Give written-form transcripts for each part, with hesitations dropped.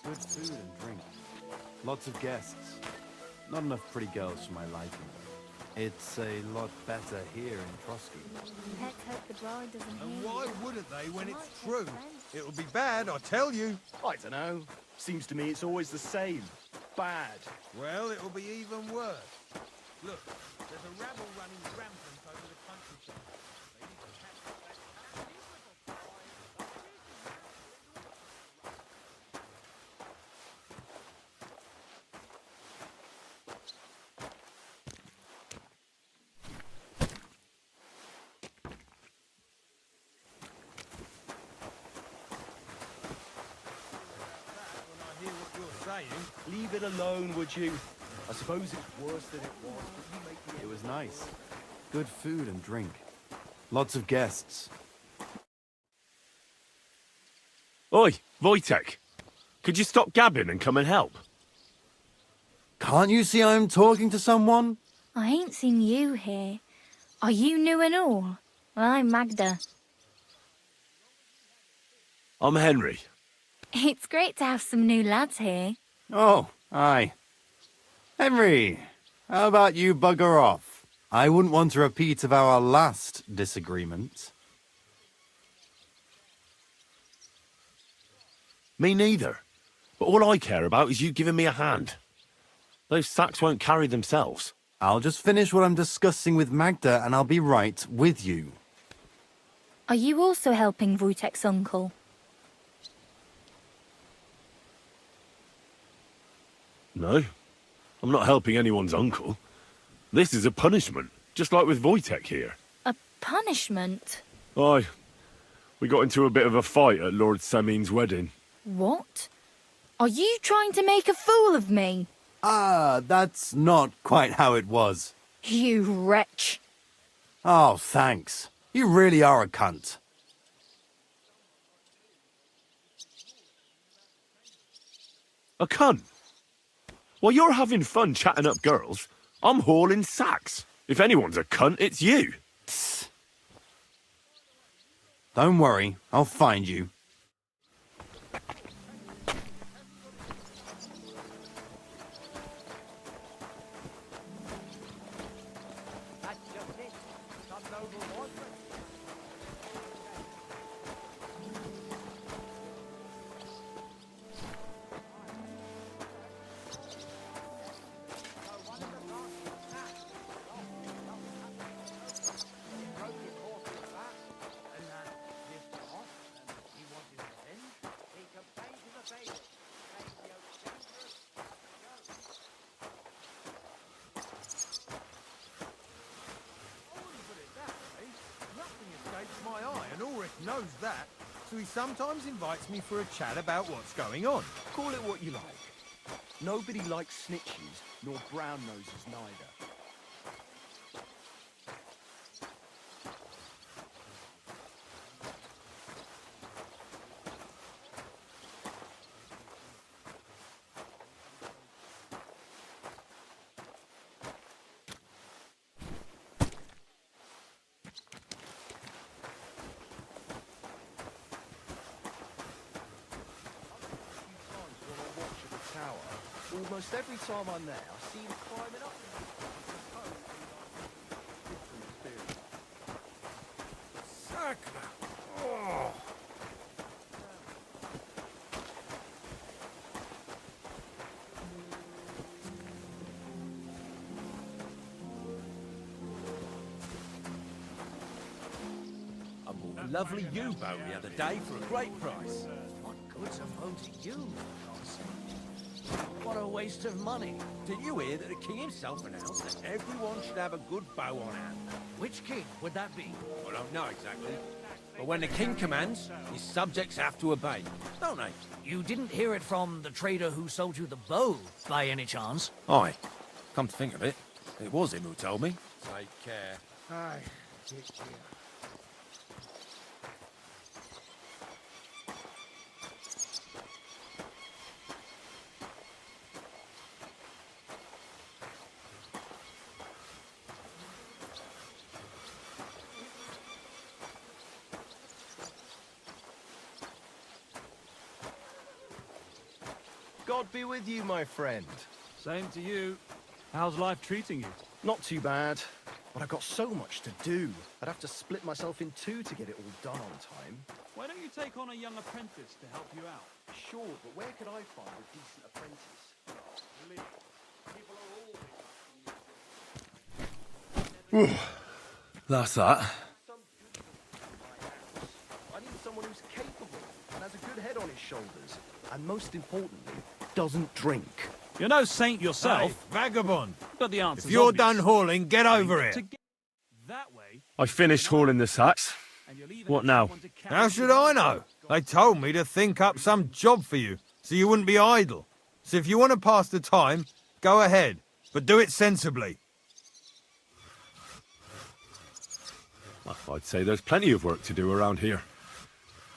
Good food and drink. Lots of guests. Not enough pretty girls for my liking. It's a lot better here in Trosky. Let's hope the bride doesn't And hear why you. wouldn't they when She it's might true? take offence. It'll be bad, I tell you. I don't know. Seems to me it's always the same. Bad. Well, it'll be even worse. Look, there's a rabble running rampant over the countryside. They need to catch that. When I hear what you're saying, Leave it alone, would you? I suppose it's worse than it was, but you make It was nice. Good food and drink. Lots of guests. Oi, Wojtek. Could you stop gabbing and come and help? Can't you see I'm talking to someone? I ain't seen you here. Are you new and all? Well, I'm Magda. I'm Henry. It's great to have some new lads here. Oh, aye. Henry, how about you bugger off? I wouldn't want a repeat of our last disagreement. Me neither. But all I care about is you giving me a hand. Those sacks won't carry themselves. I'll just finish what I'm discussing with Magda and I'll be right with you. Are you also helping Wojtek's uncle? No, I'm not helping anyone's uncle. This is a punishment, just like with Wojtek here. A punishment? Aye, we got into a bit of a fight at Lord Samin's wedding. What? Are you trying to make a fool of me? Ah, that's not quite how it was. You wretch. Oh, thanks. You really are a cunt. A cunt? While you're having fun chatting up girls, I'm hauling sacks. If anyone's a cunt, it's you. Don't worry, I'll find you. my eye, and Ulrich knows that, so he sometimes invites me for a chat about what's going on. Call it what you like. Nobody likes snitches, nor brown noses neither. Almost every time I'm there, I see him climbing up. Sacre! Oh. I bought a lovely U-boat the other day for a great price. What good's a boat to you? What a waste of money. Did you hear that the king himself announced that everyone should have a good bow on hand? Which king would that be? I don't know exactly. But when the king commands, his subjects have to obey, don't they? You didn't hear it from the trader who sold you the bow, by any chance? Aye. Come to think of it, it was him who told me. Take care. Aye, take care. God be with you, my friend. Same to you. How's life treating you? Not too bad, but I've got so much to do. I'd have to split myself in two to get it all done on time. Why don't you take on a young apprentice to help you out? Sure, but where could I find a decent apprentice? That's that. I need someone who's capable and has a good head on his shoulders. And most importantly, doesn't drink. You're no saint yourself. Hey, vagabond. But the answer's If you're obvious. done hauling, get over To here. get that way, I finished hauling the sacks. and you'll even What have now? someone to carry How you should I home. know? They told me to think up some job for you, so you wouldn't be idle. So if you want to pass the time, go ahead, but do it sensibly. Well, I'd say there's plenty of work to do around here.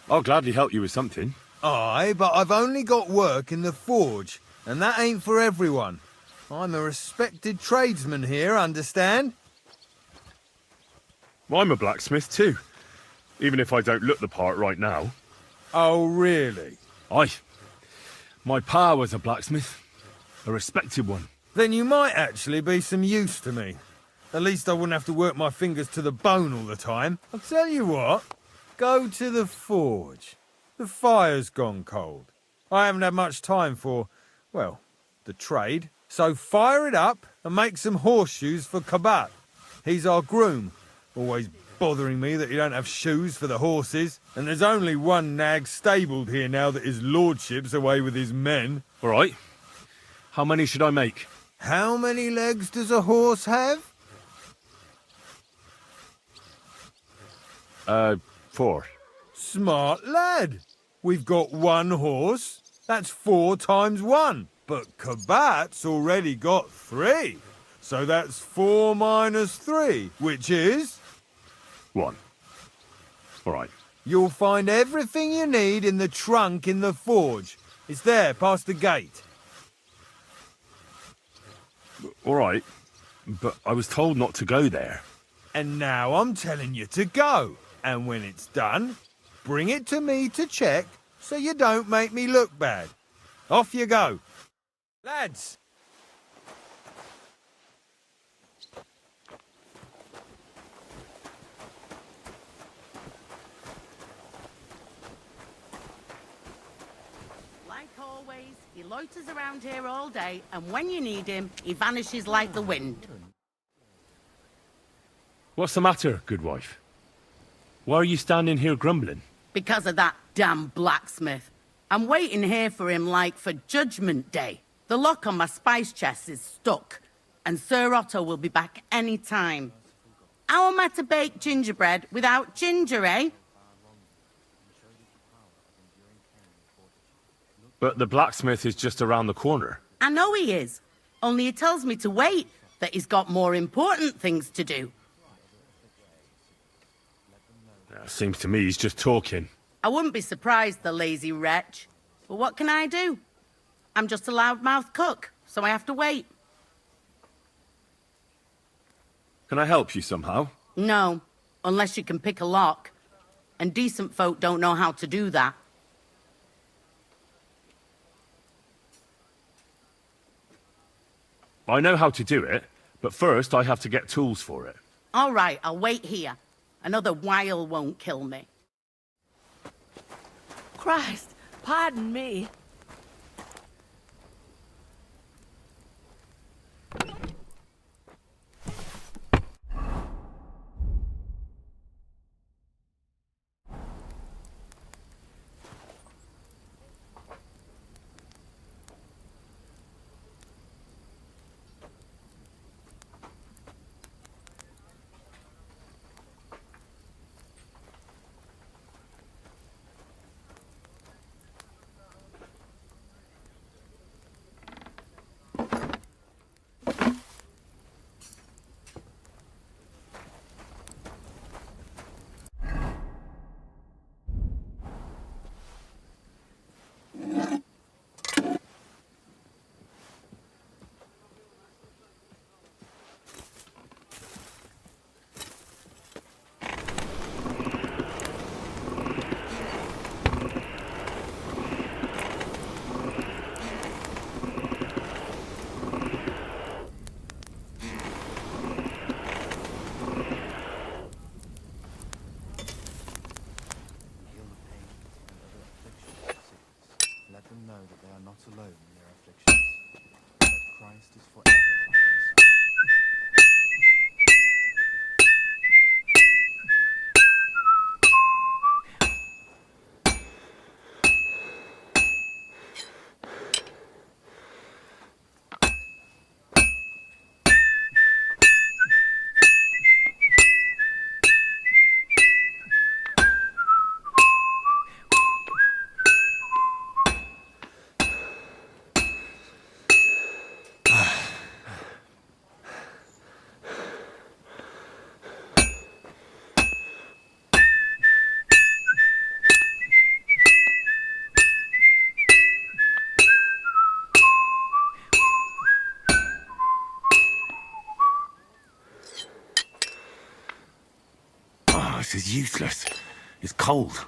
I'll gladly help you with something. Aye, but I've only got work in the forge, and that ain't for everyone. I'm a respected tradesman here, understand? I'm a blacksmith too, even if I don't look the part right now. Oh, really? Aye. My pa was a blacksmith, a respected one. Then you might actually be some use to me. At least I wouldn't have to work my fingers to the bone all the time. I'll tell you what, go to the forge. The fire's gone cold. I haven't had much time for, well, the trade. So fire it up and make some horseshoes for Kabat. He's our groom, always bothering me that you don't have shoes for the horses. And there's only one nag stabled here now that his lordship's away with his men. All right. How many should I make? How many legs does a horse have? 4. Smart lad. We've got one horse. That's 4 times 1. But Kabat's already got 3. So that's 4 minus 3, which is... 1. All right. You'll find everything you need in the trunk in the forge. It's there, past the gate. All right. But I was told not to go there. And now I'm telling you to go. And when it's done, bring it to me to check so you don't make me look bad. Off you go. Lads! Like always, he loiters around here all day, and when you need him, he vanishes like the wind. What's the matter, good wife? Why are you standing here grumbling? Because of that damn blacksmith. I'm waiting here for him like for Judgment Day. The lock on my spice chest is stuck, and Sir Otto will be back any time. How am I to bake gingerbread without ginger, eh? But the blacksmith is just around the corner. I know he is, only he tells me to wait, that he's got more important things to do. Seems to me he's just talking. I wouldn't be surprised, the lazy wretch. But what can I do? I'm just a loudmouth cook, so I have to wait. Can I help you somehow? No, unless you can pick a lock. And decent folk don't know how to do that. I know how to do it, but first I have to get tools for it. All right, I'll wait here. Another while won't kill me. Christ, pardon me. this is useless. It's cold.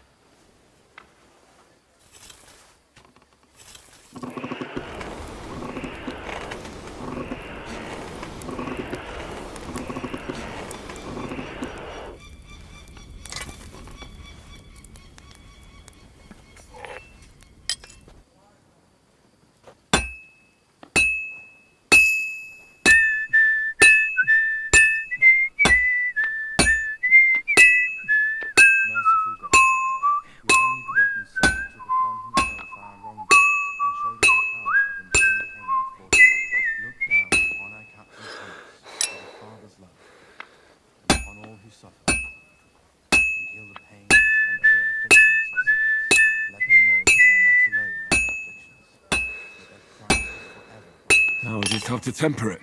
Merciful God, your only begotten Son took upon himself our wrongdoings and showed us the power of enduring pain for us. Look down upon our Captain Thomas with a father's love, and upon all who suffer, and heal the pain and other afflictions of sickness. Let them know they are not alone in their afflictions, but that Christ is forever by their side. Now I just have to temper it.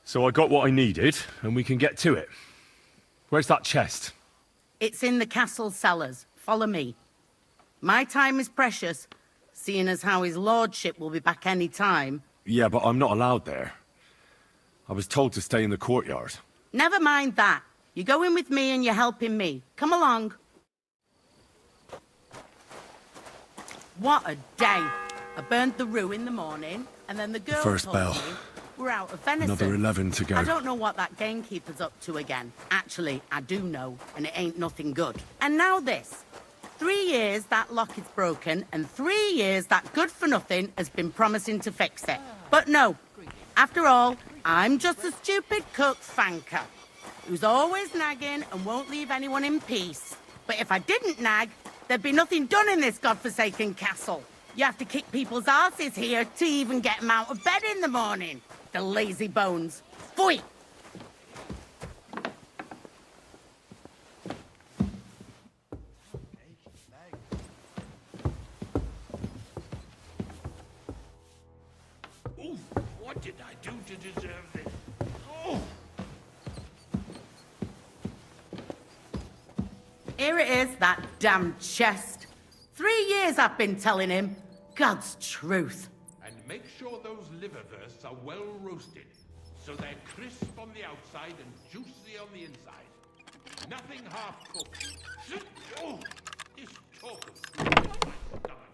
So I got what I needed, and we can get to it. Where's that chest? It's in the castle cellars. Follow me. My time is precious, seeing as how his lordship will be back any time. Yeah, but I'm not allowed there. I was told to stay in the courtyard. Never mind that. You're going with me and you're helping me. Come along. What a day. I burned the rue in the morning, and then the girl First told bell. me we're out of venison. Another 11 to go. I don't know what that gamekeeper's up to again. Actually, I do know, and it ain't nothing good. And now this. 3 years that lock is broken, and 3 years that good-for-nothing has been promising to fix it. But no. After all, I'm just a stupid cook fanker who's always nagging and won't leave anyone in peace. But if I didn't nag, there'd be nothing done in this godforsaken castle. You have to kick people's asses here to even get them out of bed in the morning. The lazy bones. Pfui! Ooh, what did I do to deserve this? Oh! Here it is, that damn chest. 3 years I've been telling him. God's truth. And make sure those liverwursts are well roasted, so they're crisp on the outside and juicy on the inside. Nothing half cooked. Oh, this talk of food makes my stomach turn.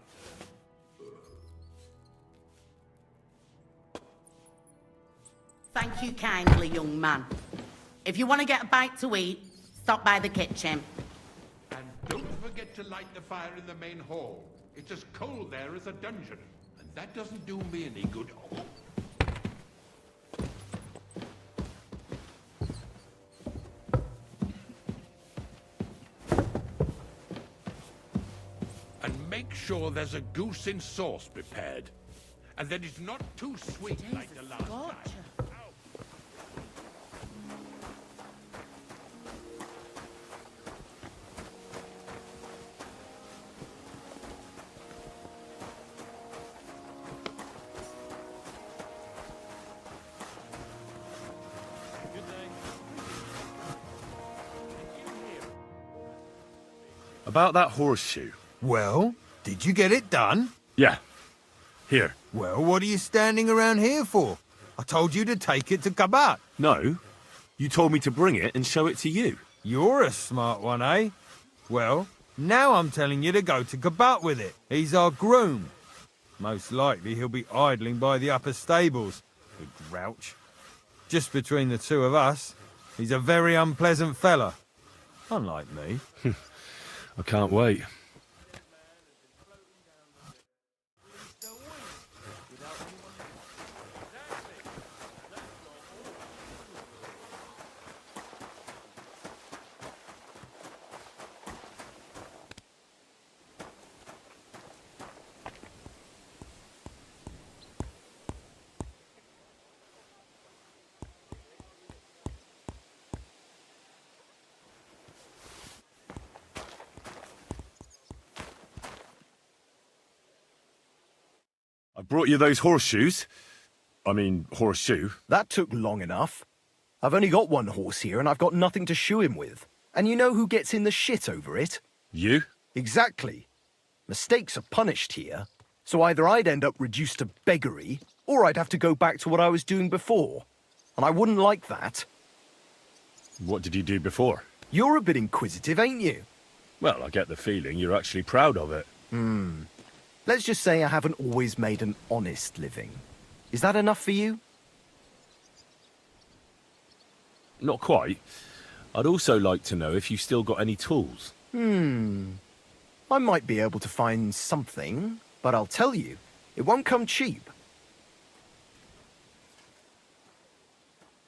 Thank you kindly, young man. If you want to get a bite to eat, stop by the kitchen. And don't forget to light the fire in the main hall. It's as cold there as a dungeon, and that doesn't do me any good. Oh. And make sure there's a goose in sauce prepared, and that it's not too sweet like the last time. About that horseshoe. Well, did you get it done? Yeah. Here. Well, what are you standing around here for? I told you to take it to Kabat. No. You told me to bring it and show it to you. You're a smart one, eh? Well, now I'm telling you to go to Kabat with it. He's our groom. Most likely he'll be idling by the upper stables. The grouch. Just between the two of us, he's a very unpleasant fella. Unlike me. I can't wait. I brought you those horseshoes. I mean, horseshoe. That took long enough. I've only got one horse here and I've got nothing to shoe him with. And you know who gets in the shit over it? You? Exactly. Mistakes are punished here. So either I'd end up reduced to beggary, or I'd have to go back to what I was doing before. And I wouldn't like that. What did you do before? You're a bit inquisitive, ain't you? Well, I get the feeling you're actually proud of it. Let's just say I haven't always made an honest living. Is that enough for you? Not quite. I'd also like to know if you've still got any tools. I might be able to find something, but I'll tell you, it won't come cheap.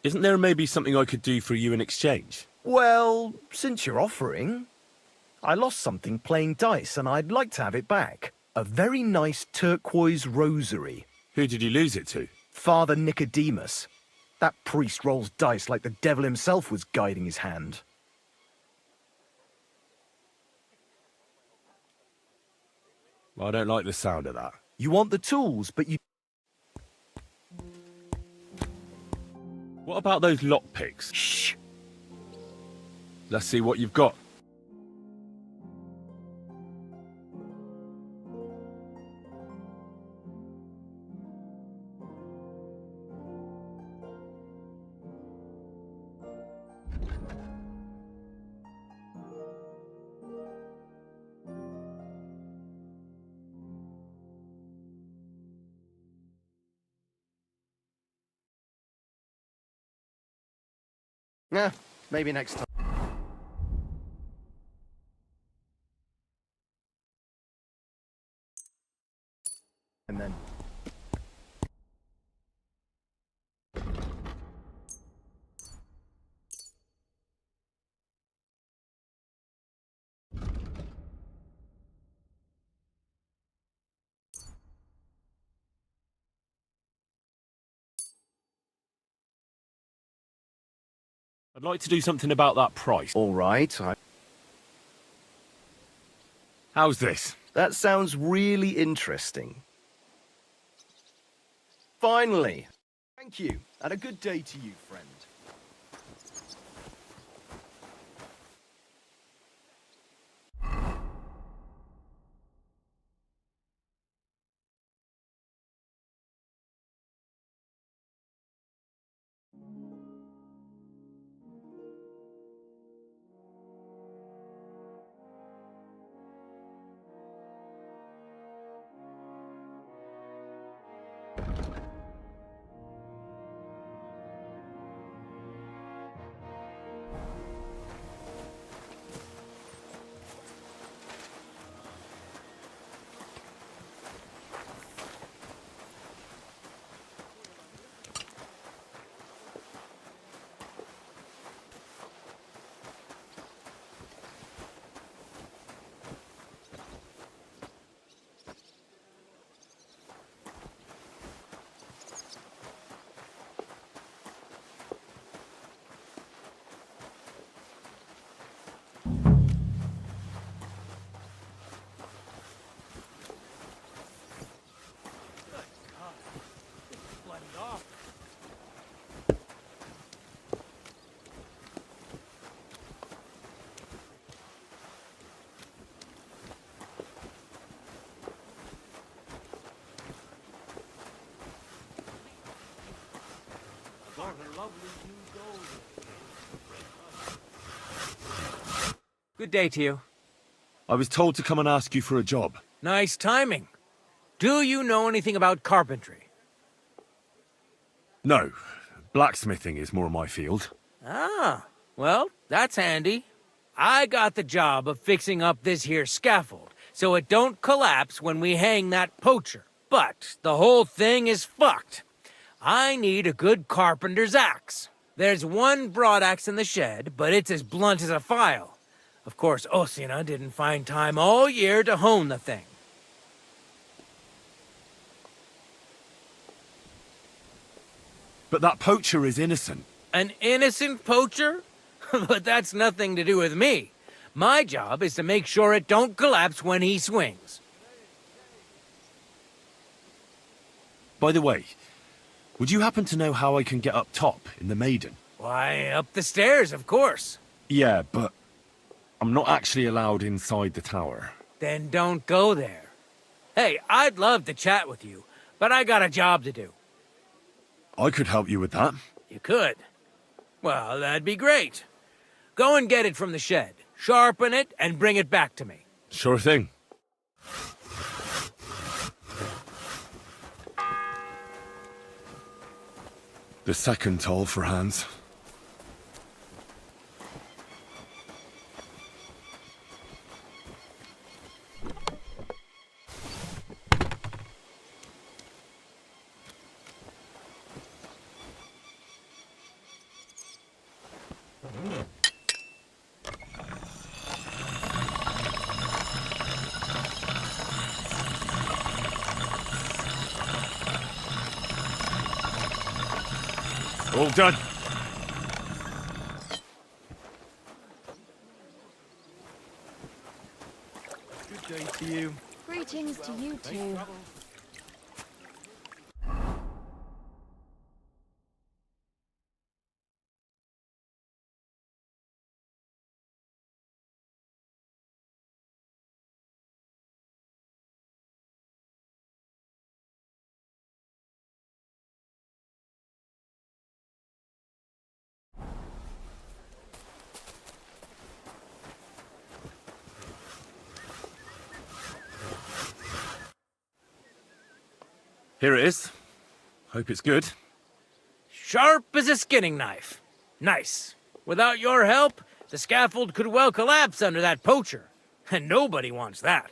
Isn't there maybe something I could do for you in exchange? Well, since you're offering, I lost something playing dice and I'd like to have it back. A very nice turquoise rosary. Who did you lose it to? Father Nicodemus. That priest rolls dice like the devil himself was guiding his hand. I don't like the sound of that. You want the tools, but you... What about those lockpicks? Shh! Let's see what you've got. Yeah, maybe next time. And then... I'd like to do something about that price. All right, How's this? that sounds really interesting. Finally. Thank you, and a good day to you, friend. Good day to you. I was told to come and ask you for a job. Nice timing. Do you know anything about carpentry? No, blacksmithing is more my field. Ah, well, that's handy. I got the job of fixing up this here scaffold, so it don't collapse when we hang that poacher. But the whole thing is fucked. I need a good carpenter's axe. There's one broadaxe in the shed, but it's as blunt as a file. Of course, Osina didn't find time all year to hone the thing. But that poacher is innocent. An innocent poacher? But that's nothing to do with me. My job is to make sure it don't collapse when he swings. By the way, would you happen to know how I can get up top in the Maiden? Why, up the stairs, of course. Yeah, but I'm not actually allowed inside the tower. Then don't go there. Hey, I'd love to chat with you, but I got a job to do. I could help you with that. You could? Well, that'd be great. Go and get it from the shed, sharpen it, and bring it back to me. Sure thing. The second toll for Hans. All done. Good day to you. Greetings to you too. Here it is. Hope it's good. Sharp as a skinning knife. Nice. Without your help, the scaffold could well collapse under that poacher. And nobody wants that.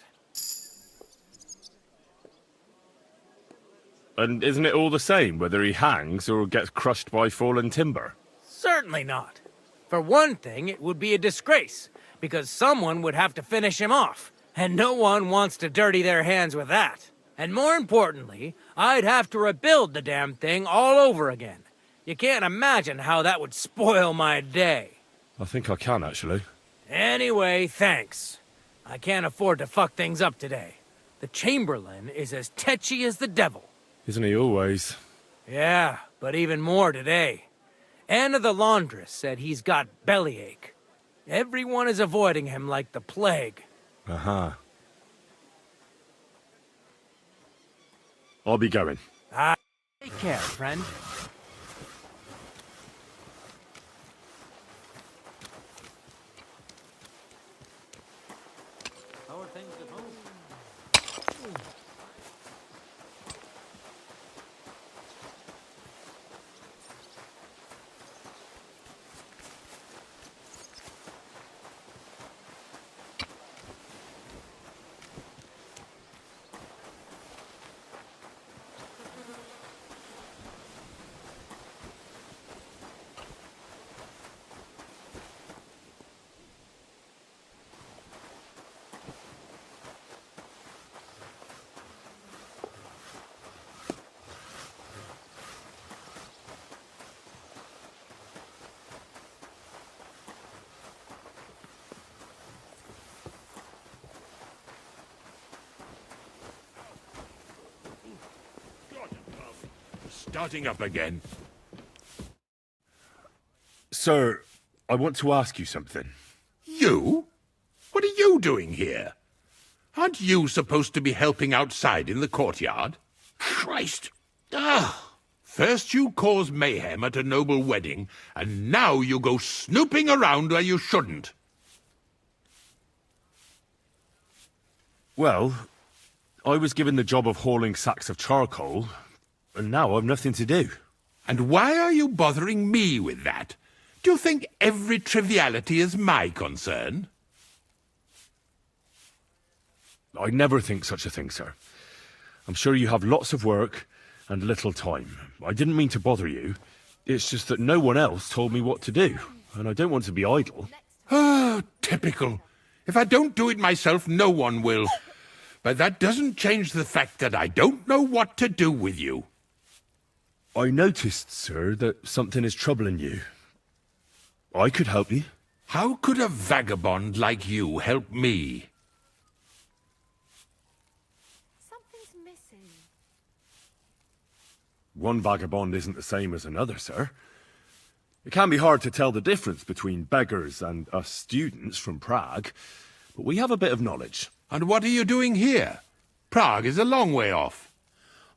And isn't it all the same whether he hangs or gets crushed by fallen timber? Certainly not. For one thing, it would be a disgrace, because someone would have to finish him off, and no one wants to dirty their hands with that. And more importantly, I'd have to rebuild the damn thing all over again. You can't imagine how that would spoil my day. I think I can, actually. Anyway, thanks. I can't afford to fuck things up today. The Chamberlain is as tetchy as the devil. Isn't he always? Yeah, but even more today. Anna the laundress said he's got bellyache. Everyone is avoiding him like the plague. Uh-huh. I'll be going. Take care, friend. How are things at home? Starting up again. Sir, I want to ask you something. You? What are you doing here? Aren't you supposed to be helping outside in the courtyard? Christ! First you cause mayhem at a noble wedding, and now you go snooping around where you shouldn't. Well, I was given the job of hauling sacks of charcoal, and now I've nothing to do. And why are you bothering me with that? Do you think every triviality is my concern? I never think such a thing, sir. I'm sure you have lots of work and little time. I didn't mean to bother you. It's just that no one else told me what to do, and I don't want to be idle. Oh, typical. If I don't do it myself, no one will. But that doesn't change the fact that I don't know what to do with you. I noticed, sir, that something is troubling you. I could help you. How could a vagabond like you help me? Something's missing. One vagabond isn't the same as another, sir. It can be hard to tell the difference between beggars and us students from Prague, but we have a bit of knowledge. And what are you doing here? Prague is a long way off.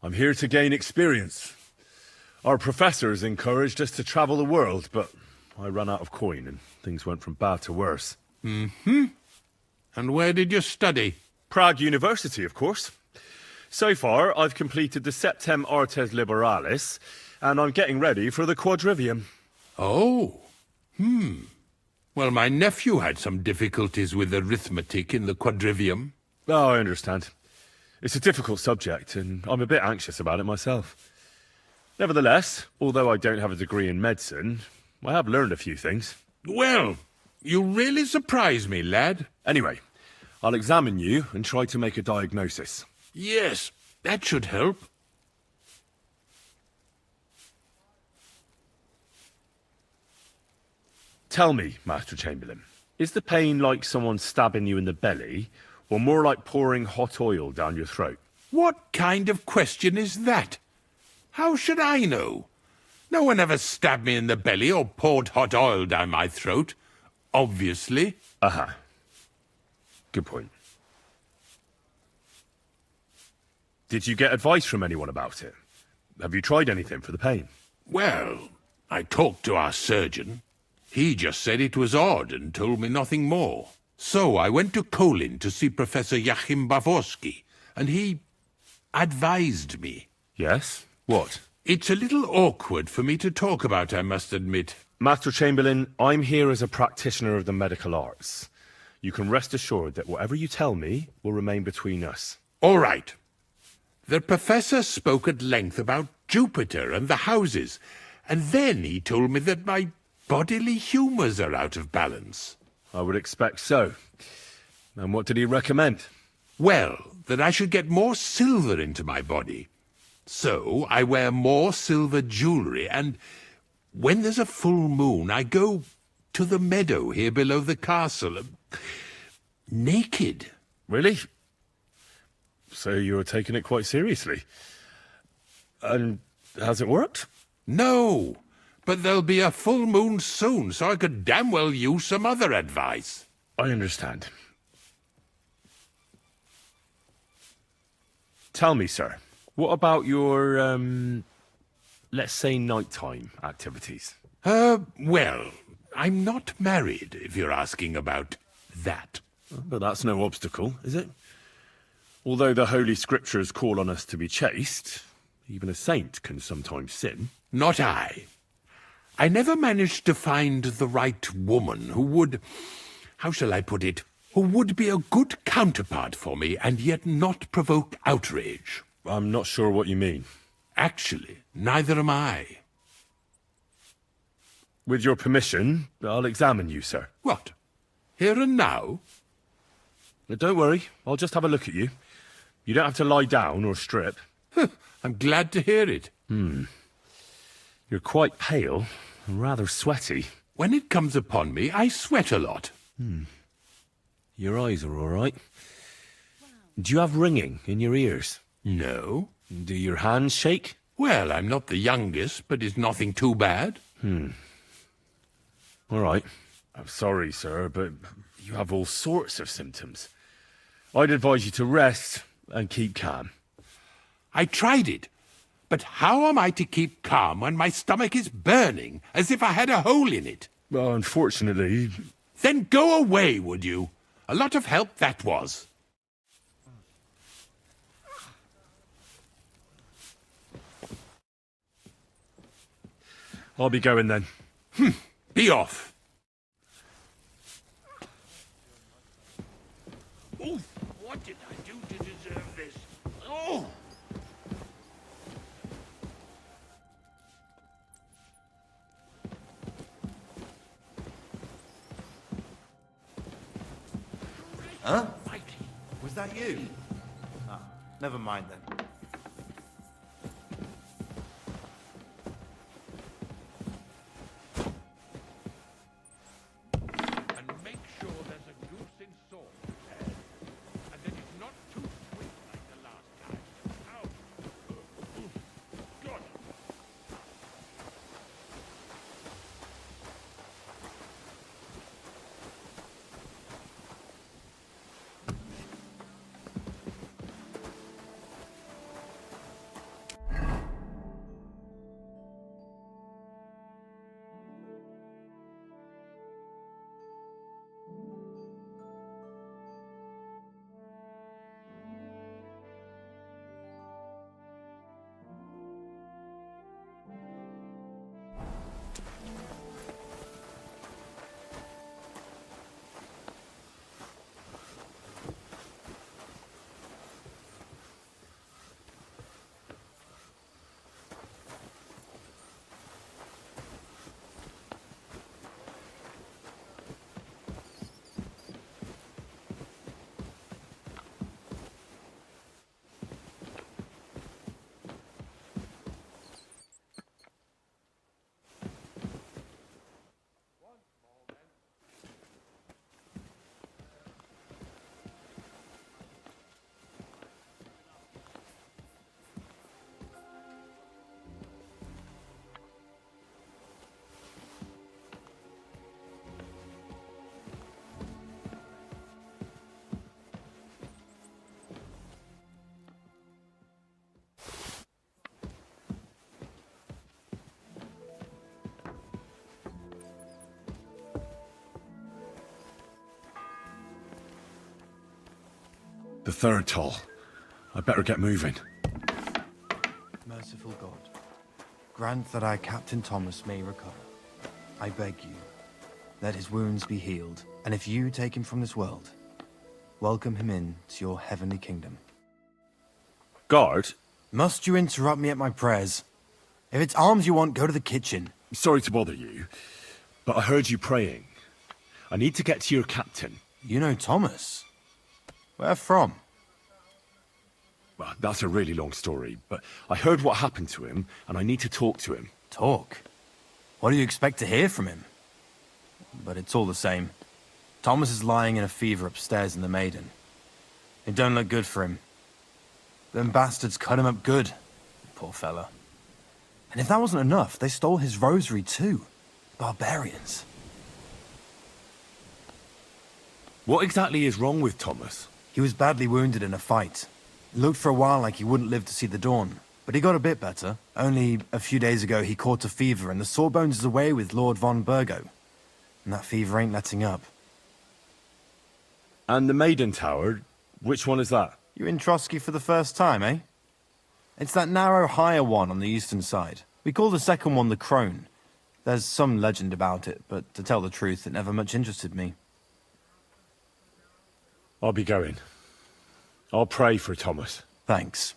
I'm here to gain experience. Our professors encouraged us to travel the world, but I ran out of coin and things went from bad to worse. Mm-hmm. And where did you study? Prague University, of course. So far, I've completed the Septem Artes Liberalis, and I'm getting ready for the Quadrivium. Oh. Well, my nephew had some difficulties with arithmetic in the Quadrivium. Oh, I understand. It's a difficult subject, and I'm a bit anxious about it myself. Nevertheless, although I don't have a degree in medicine, I have learned a few things. Well, you really surprise me, lad. Anyway, I'll examine you and try to make a diagnosis. Yes, that should help. Tell me, Master Chamberlain, is the pain like someone stabbing you in the belly, or more like pouring hot oil down your throat? What kind of question is that? How should I know? No one ever stabbed me in the belly or poured hot oil down my throat. Obviously. Uh-huh. Good point. Did you get advice from anyone about it? Have you tried anything for the pain? Well, I talked to our surgeon. He just said it was odd and told me nothing more. So I went to Kolin to see Professor Joachim Bavorsky, and he advised me. Yes? What? It's a little awkward for me to talk about, I must admit. Master Chamberlain, I'm here as a practitioner of the medical arts. You can rest assured that whatever you tell me will remain between us. All right. The professor spoke at length about Jupiter and the houses, and then he told me that my bodily humours are out of balance. I would expect so. And what did he recommend? Well, that I should get more silver into my body. So I wear more silver jewellery, and when there's a full moon, I go to the meadow here below the castle, naked. Really? So you're taking it quite seriously. And has it worked? No, but there'll be a full moon soon, so I could damn well use some other advice. I understand. Tell me, sir, what about your, let's say nighttime activities? Well, I'm not married, if you're asking about that. But that's no obstacle, is it? Although the Holy Scriptures call on us to be chaste, even a saint can sometimes sin. Not I. I never managed to find the right woman who would, how shall I put it, who would be a good counterpart for me and yet not provoke outrage. I'm not sure what you mean. Actually, neither am I. With your permission, I'll examine you, sir. What? Here and now? Don't worry, I'll just have a look at you. You don't have to lie down or strip. I'm glad to hear it. You're quite pale and rather sweaty. When it comes upon me, I sweat a lot. Your eyes are all right. Do you have ringing in your ears? No. Do your hands shake? Well, I'm not the youngest, but it's nothing too bad. All right. I'm sorry, sir, but you have all sorts of symptoms. I'd advise you to rest and keep calm. I tried it, but how am I to keep calm when my stomach is burning, as if I had a hole in it? Well, unfortunately... Then go away, would you? A lot of help that was. I'll be going then. Be off. Oof, what did I do to deserve this? Oh! Huh? Was that you? Ah, never mind then. And make sure there's a goose in salt prepared. And that it's not too sweet like the last time. Ow! God, The third toll. I better get moving. Merciful God, grant that our Captain Thomas may recover. I beg you, let his wounds be healed, and if you take him from this world, welcome him in to your heavenly kingdom. Guard? Must you interrupt me at my prayers? If it's arms you want, go to the kitchen. Sorry to bother you, but I heard you praying. I need to get to your captain. You know Thomas? Where from? Well, that's a really long story, but I heard what happened to him, and I need to talk to him. Talk? What do you expect to hear from him? But it's all the same. Thomas is lying in a fever upstairs in the Maiden. It don't look good for him. Them bastards cut him up good. Poor fella. And if that wasn't enough, they stole his rosary too. Barbarians. What exactly is wrong with Thomas? He was badly wounded in a fight. It looked for a while like he wouldn't live to see the dawn. But he got a bit better. Only a few days ago he caught a fever and the Sawbones is away with Lord von Burgo. And that fever ain't letting up. And the Maiden Tower, which one is that? You in Trosky for the first time, eh? It's that narrow, higher one on the eastern side. We call the second one the Crone. There's some legend about it, but to tell the truth, it never much interested me. I'll be going. I'll pray for Thomas. Thanks.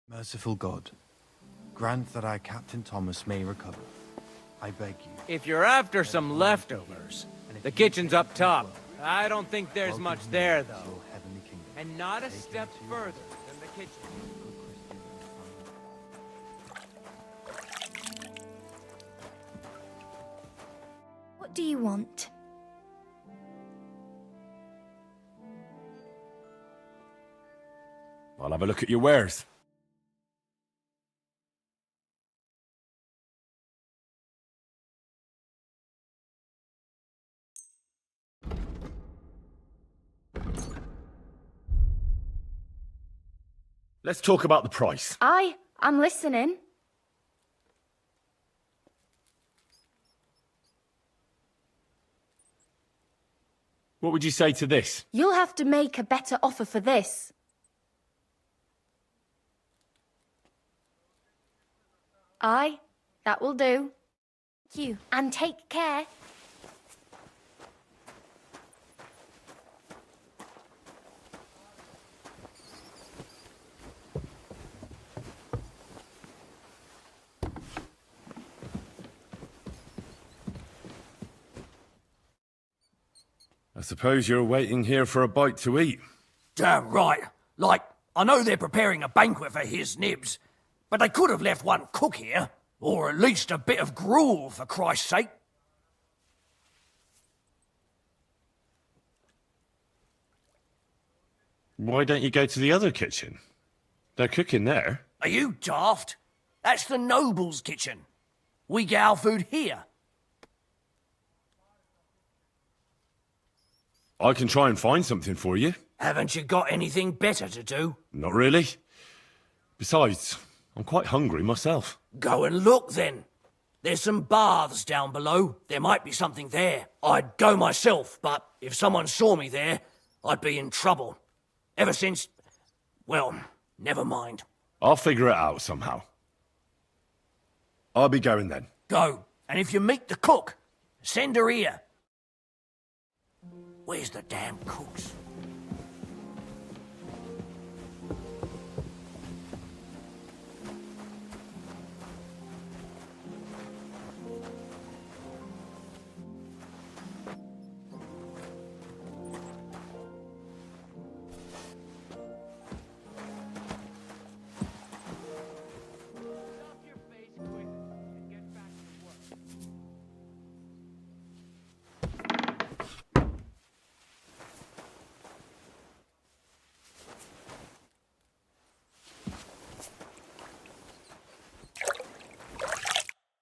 Merciful God, grant that our Captain Thomas may recover. I beg you. If you're after some leftovers, the kitchen's up top. I don't think there's much there, though. And not a step further than the kitchen. What do you want? I'll have a look at your wares. Let's talk about the price. I'm listening. What would you say to this? You'll have to make a better offer for this. Aye, that will do. Thank you, and take care. I suppose you're waiting here for a bite to eat. Damn right. Like, I know they're preparing a banquet for his nibs, but they could have left one cook here. Or at least a bit of gruel, for Christ's sake. Why don't you go to the other kitchen? They're cooking there. Are you daft? That's the noble's kitchen. We get our food here. I can try and find something for you. Haven't you got anything better to do? Not really. Besides, I'm quite hungry myself. Go and look, then. There's some baths down below. There might be something there. I'd go myself, but if someone saw me there, I'd be in trouble. Ever since... well, never mind. I'll figure it out somehow. I'll be going then. Go, and if you meet the cook, send her here. Where's the damn cooks?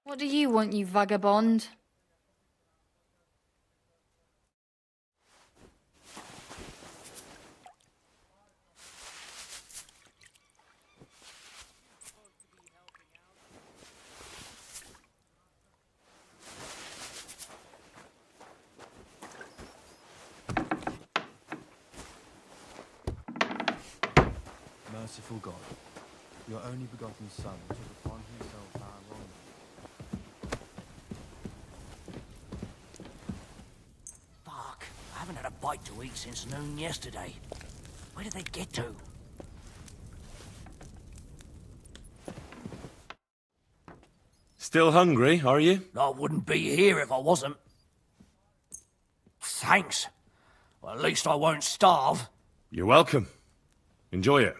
What do you want, you vagabond? God, your only begotten Son, took upon himself our wrong. Fuck, I haven't had a bite to eat since noon yesterday. Where did they get to? Still hungry, are you? I wouldn't be here if I wasn't. Thanks. Well, at least I won't starve. You're welcome. Enjoy it.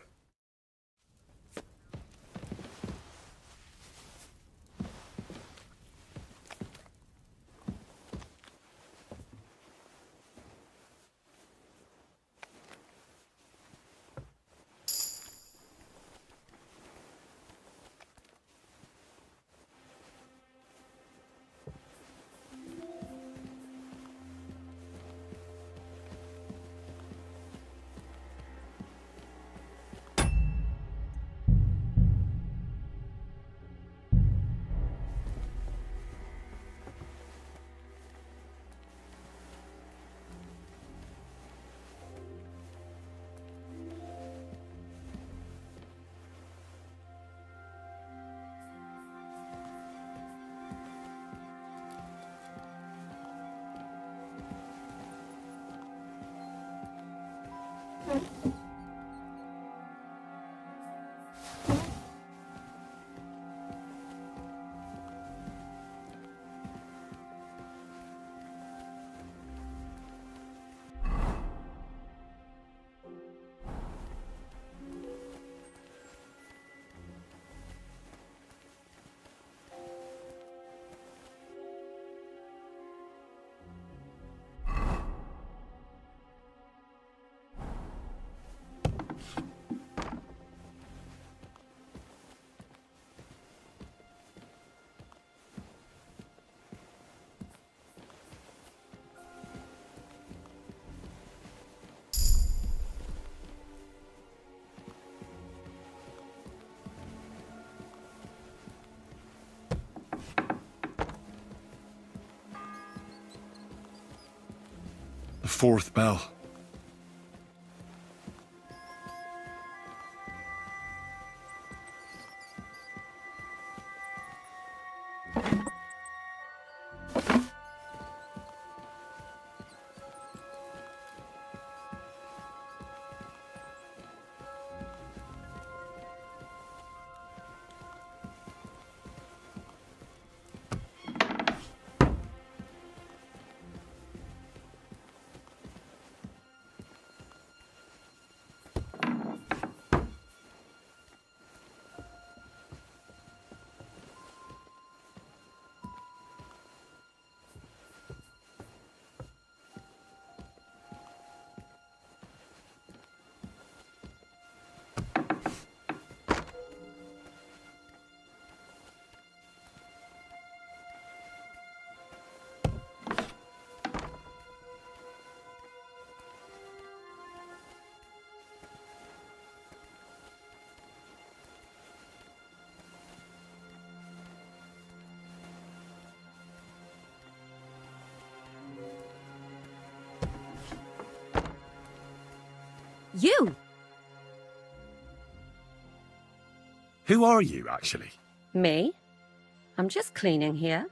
The fourth bell. You! Who are you, actually? Me? I'm just cleaning here.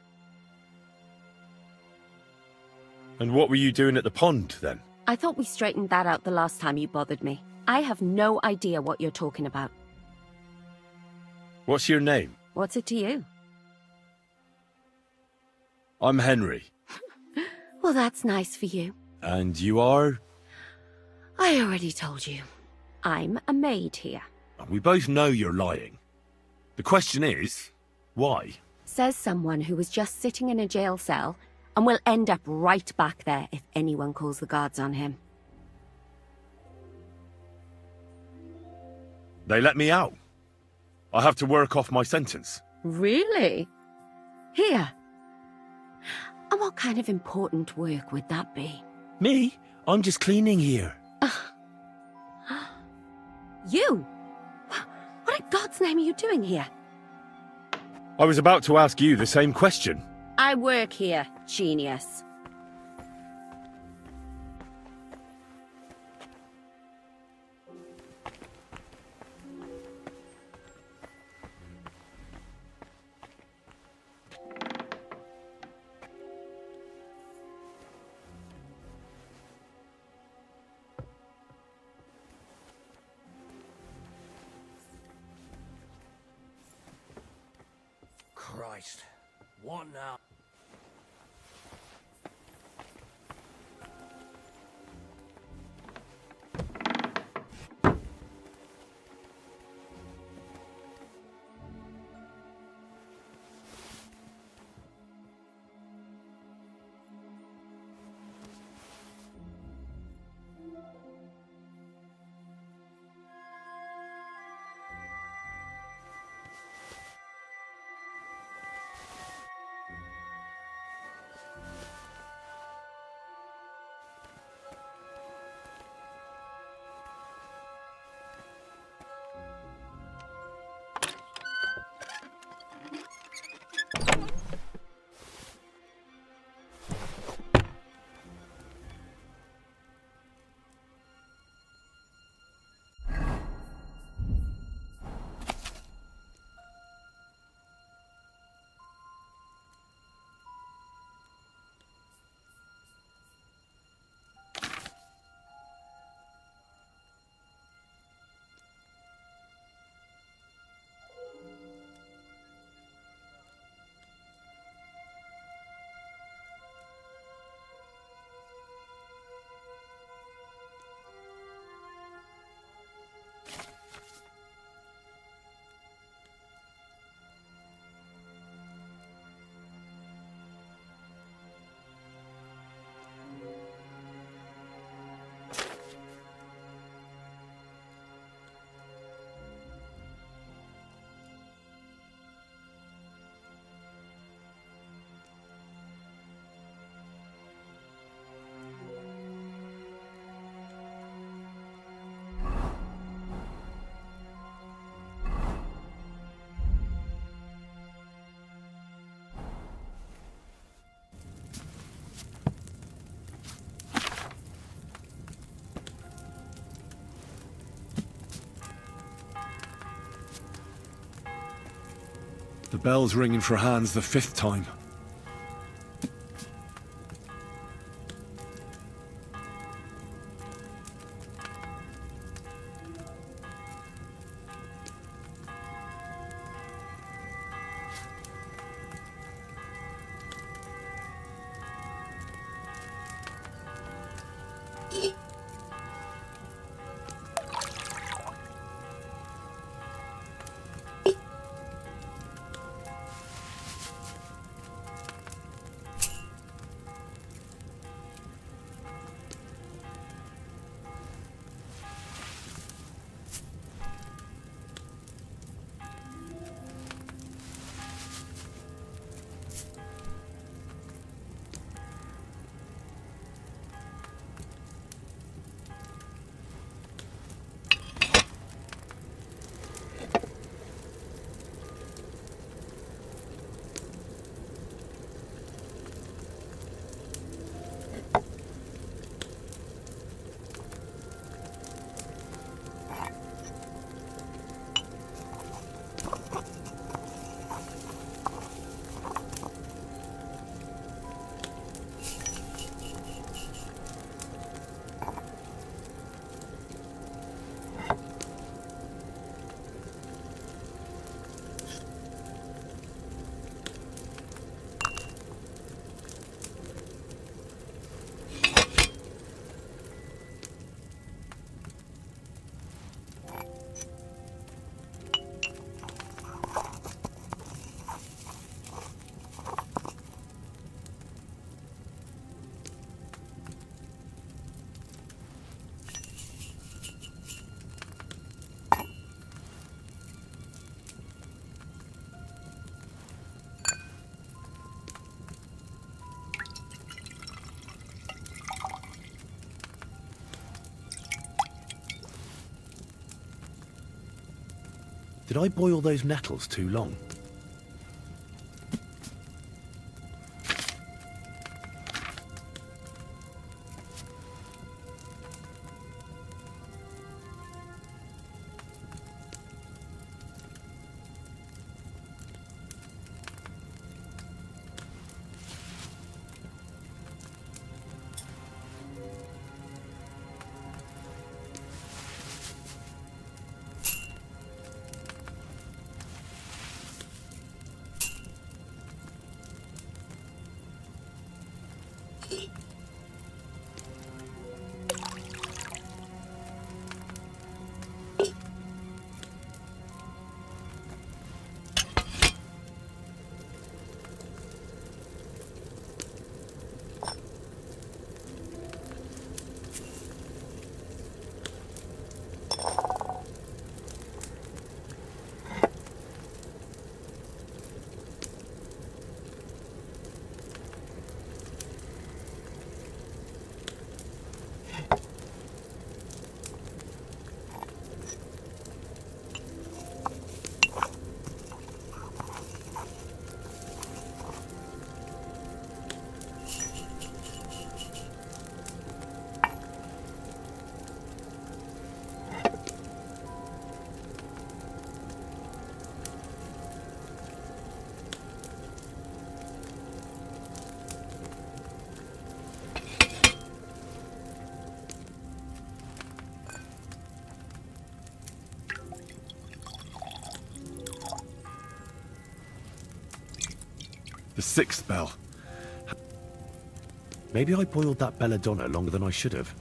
And what were you doing at the pond, then? I thought we straightened that out the last time you bothered me. I have no idea what you're talking about. What's your name? What's it to you? I'm Henry. Well, that's nice for you. And you are? I already told you. I'm a maid here. We both know you're lying. The question is, why? Says someone who was just sitting in a jail cell and will end up right back there if anyone calls the guards on him. They let me out. I have to work off my sentence. Really? Here. And what kind of important work would that be? Me? I'm just cleaning here. You? What in God's name are you doing here? I was about to ask you the same question. I work here, genius. Christ. What now? The bell's ringing for Hans the 5th time. Did I boil those nettles too long? The 6th bell. Maybe I boiled that belladonna longer than I should have.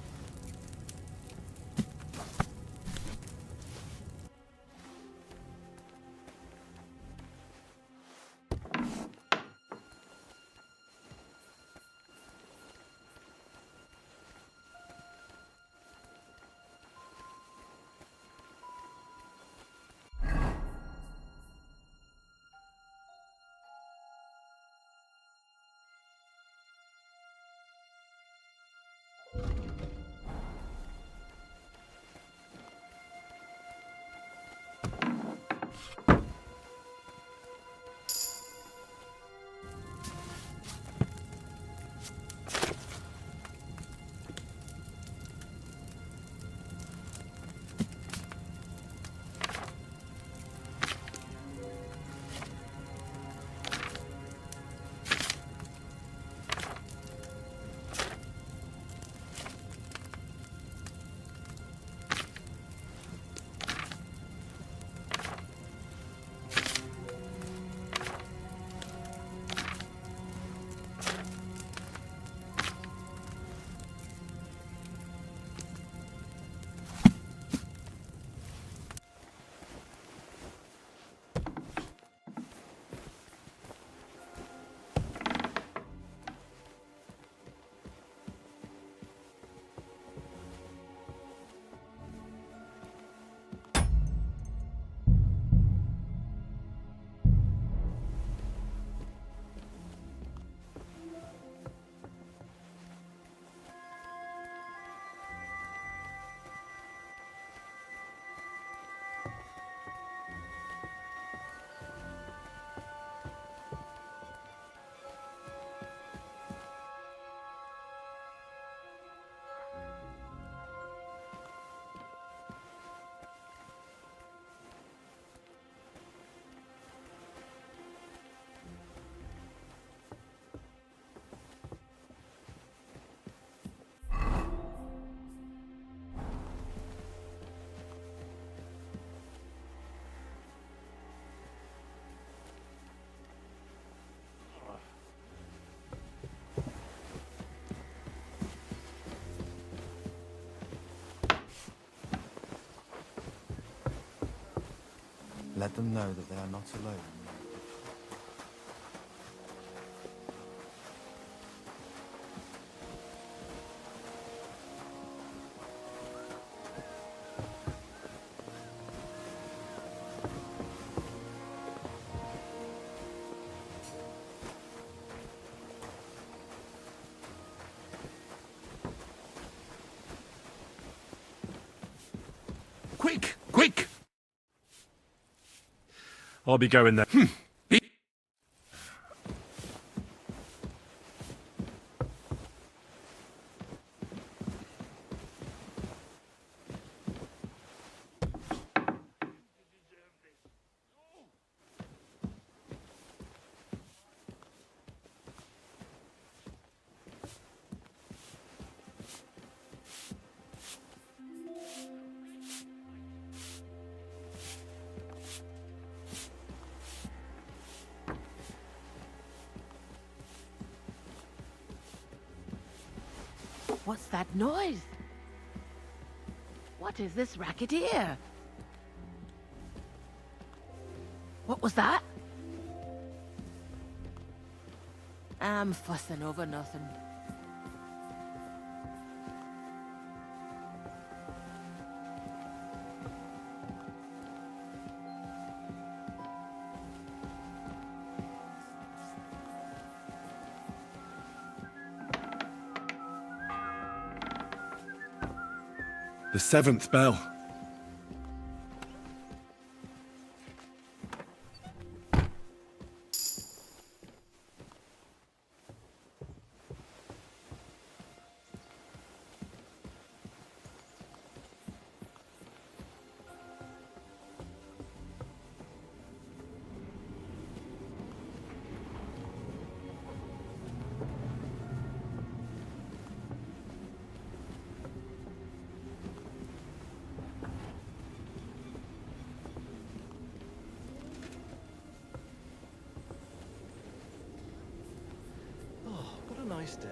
Let them know that they are not alone. Quick! Quick! I'll be going there. What's that noise? What is this racket here? What was that? I'm fussing over nothing. The 7th bell. nice day.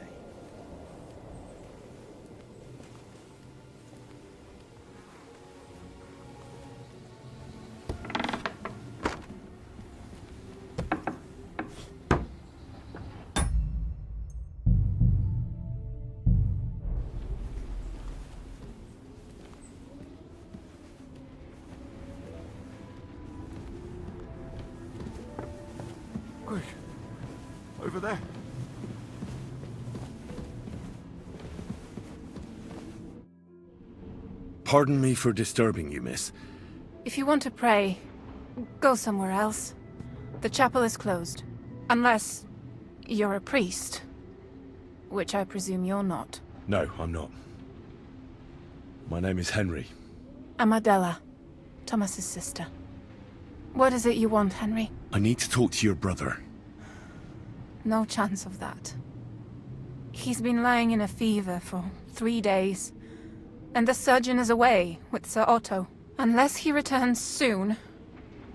Quick! Over there! Pardon me for disturbing you, miss. If you want to pray, go somewhere else. The chapel is closed. Unless you're a priest. Which I presume you're not. No, I'm not. My name is Henry. I'm Adela, Thomas's sister. What is it you want, Henry? I need to talk to your brother. No chance of that. He's been lying in a fever for 3 days. And the surgeon is away with Sir Otto. Unless he returns soon,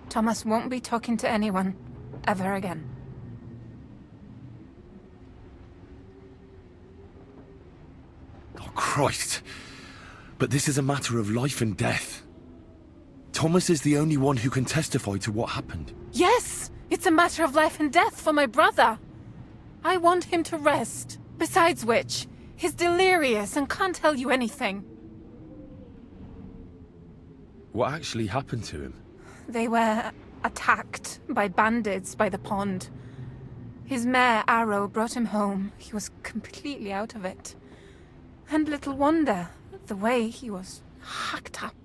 Thomas won't be talking to anyone ever again. Oh, Christ! But this is a matter of life and death. Thomas is the only one who can testify to what happened. Yes! It's a matter of life and death for my brother! I want him to rest. Besides which, he's delirious and can't tell you anything. What actually happened to him? They were attacked by bandits by the pond. His mare, Arrow, brought him home. He was completely out of it. And little wonder, the way he was hacked up.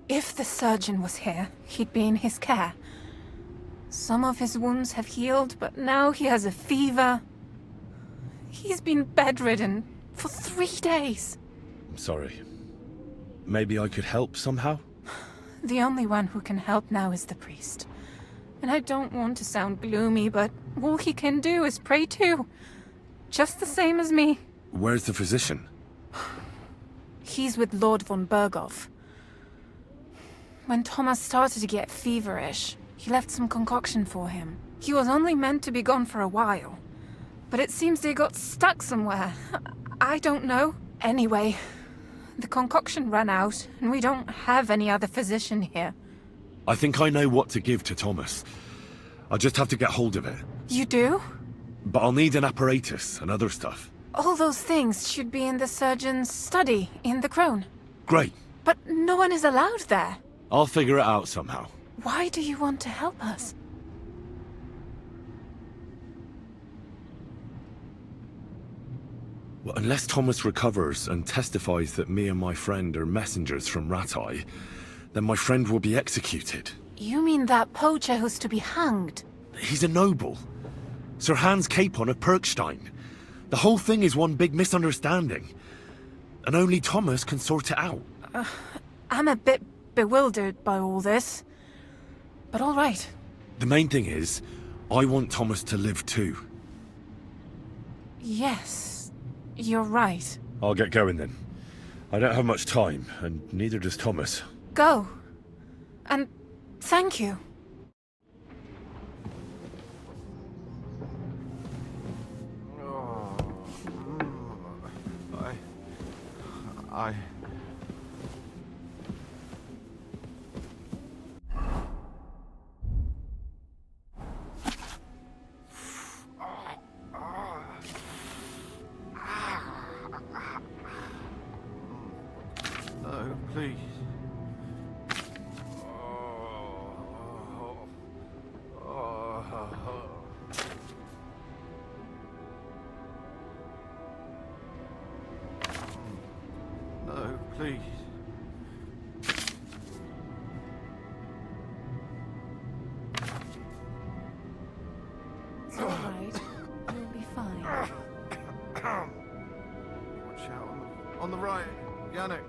If the surgeon was here, he'd be in his care. Some of his wounds have healed, but now he has a fever. He's been bedridden for 3 days. I'm sorry. Maybe I could help somehow? The only one who can help now is the priest. And I don't want to sound gloomy, but all he can do is pray too. Just the same as me. Where's the physician? He's with Lord von Berghoff. When Thomas started to get feverish, he left some concoction for him. He was only meant to be gone for a while. But it seems they got stuck somewhere. I don't know. Anyway, the concoction ran out, and we don't have any other physician here. I think I know what to give to Thomas. I'll just have to get hold of it. You do? But I'll need an apparatus and other stuff. All those things should be in the surgeon's study, in the crone. Great. But no one is allowed there. I'll figure it out somehow. Why do you want to help us? Well, unless Thomas recovers and testifies that me and my friend are messengers from Ratai, then my friend will be executed. You mean that poacher who's to be hanged? He's a noble. Sir Hans Capon of Perkstein. The whole thing is one big misunderstanding. And only Thomas can sort it out. I'm a bit bewildered by all this. But all right. The main thing is, I want Thomas to live too. Yes, you're right. I'll get going then. I don't have much time, and neither does Thomas. Go. And thank you. I... No, please. No, please. It's all right. You'll be fine. Watch out on the right, Yannick.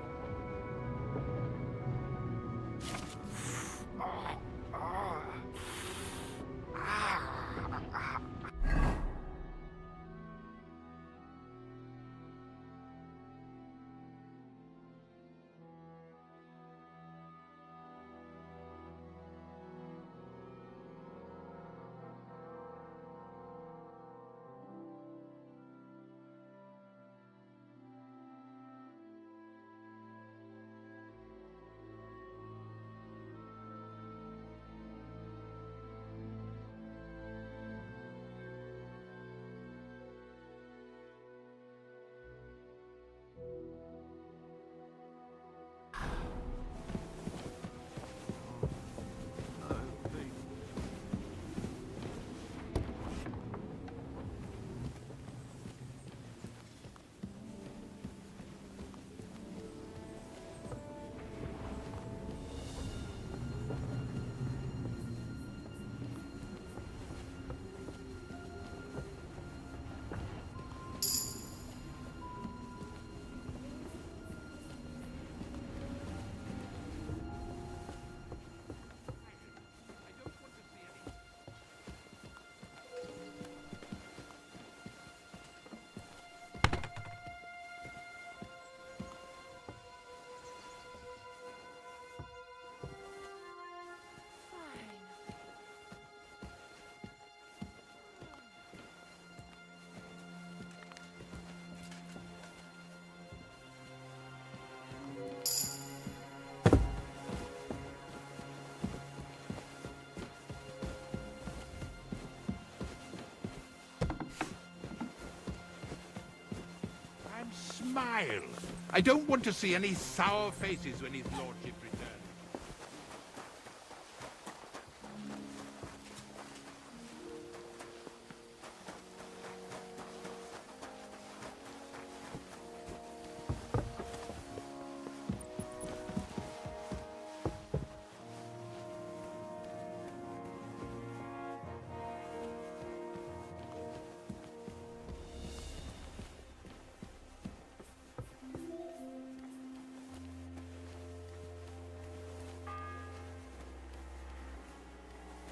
smile. I don't want to see any sour faces when his lordship returns.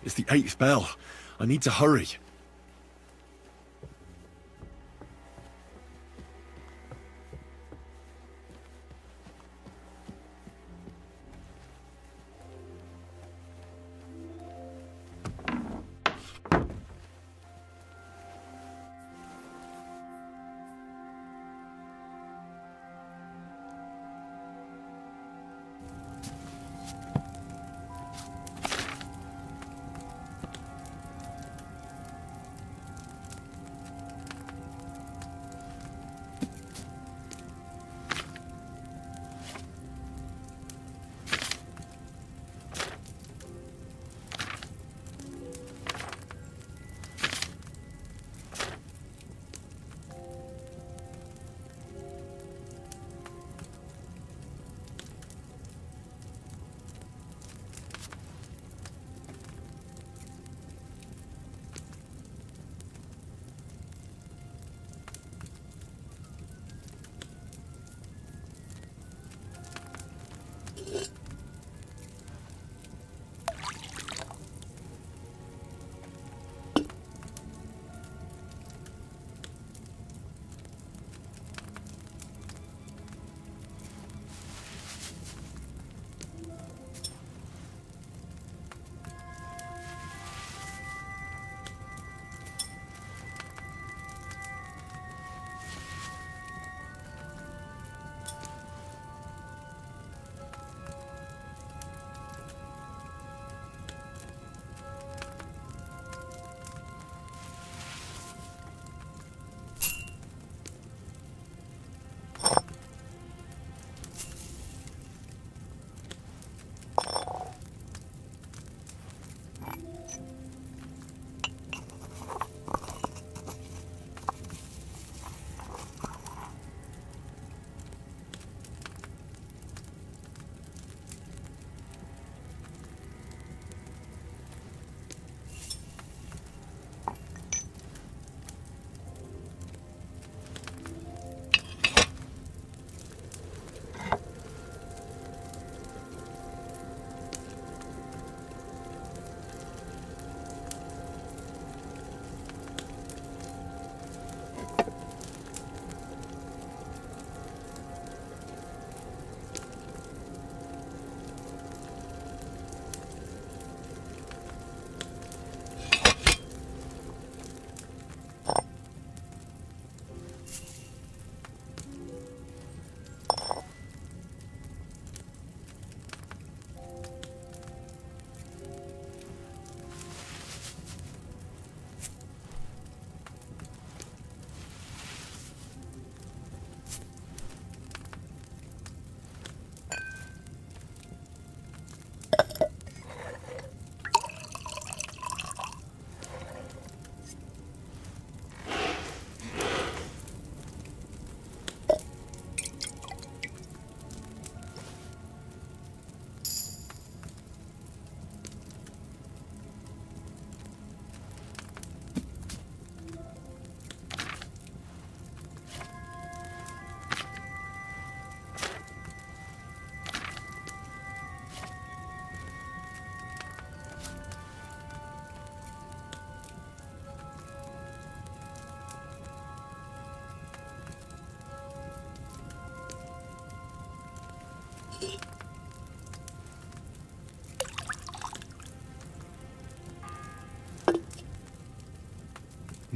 It's the 8th bell. I need to hurry.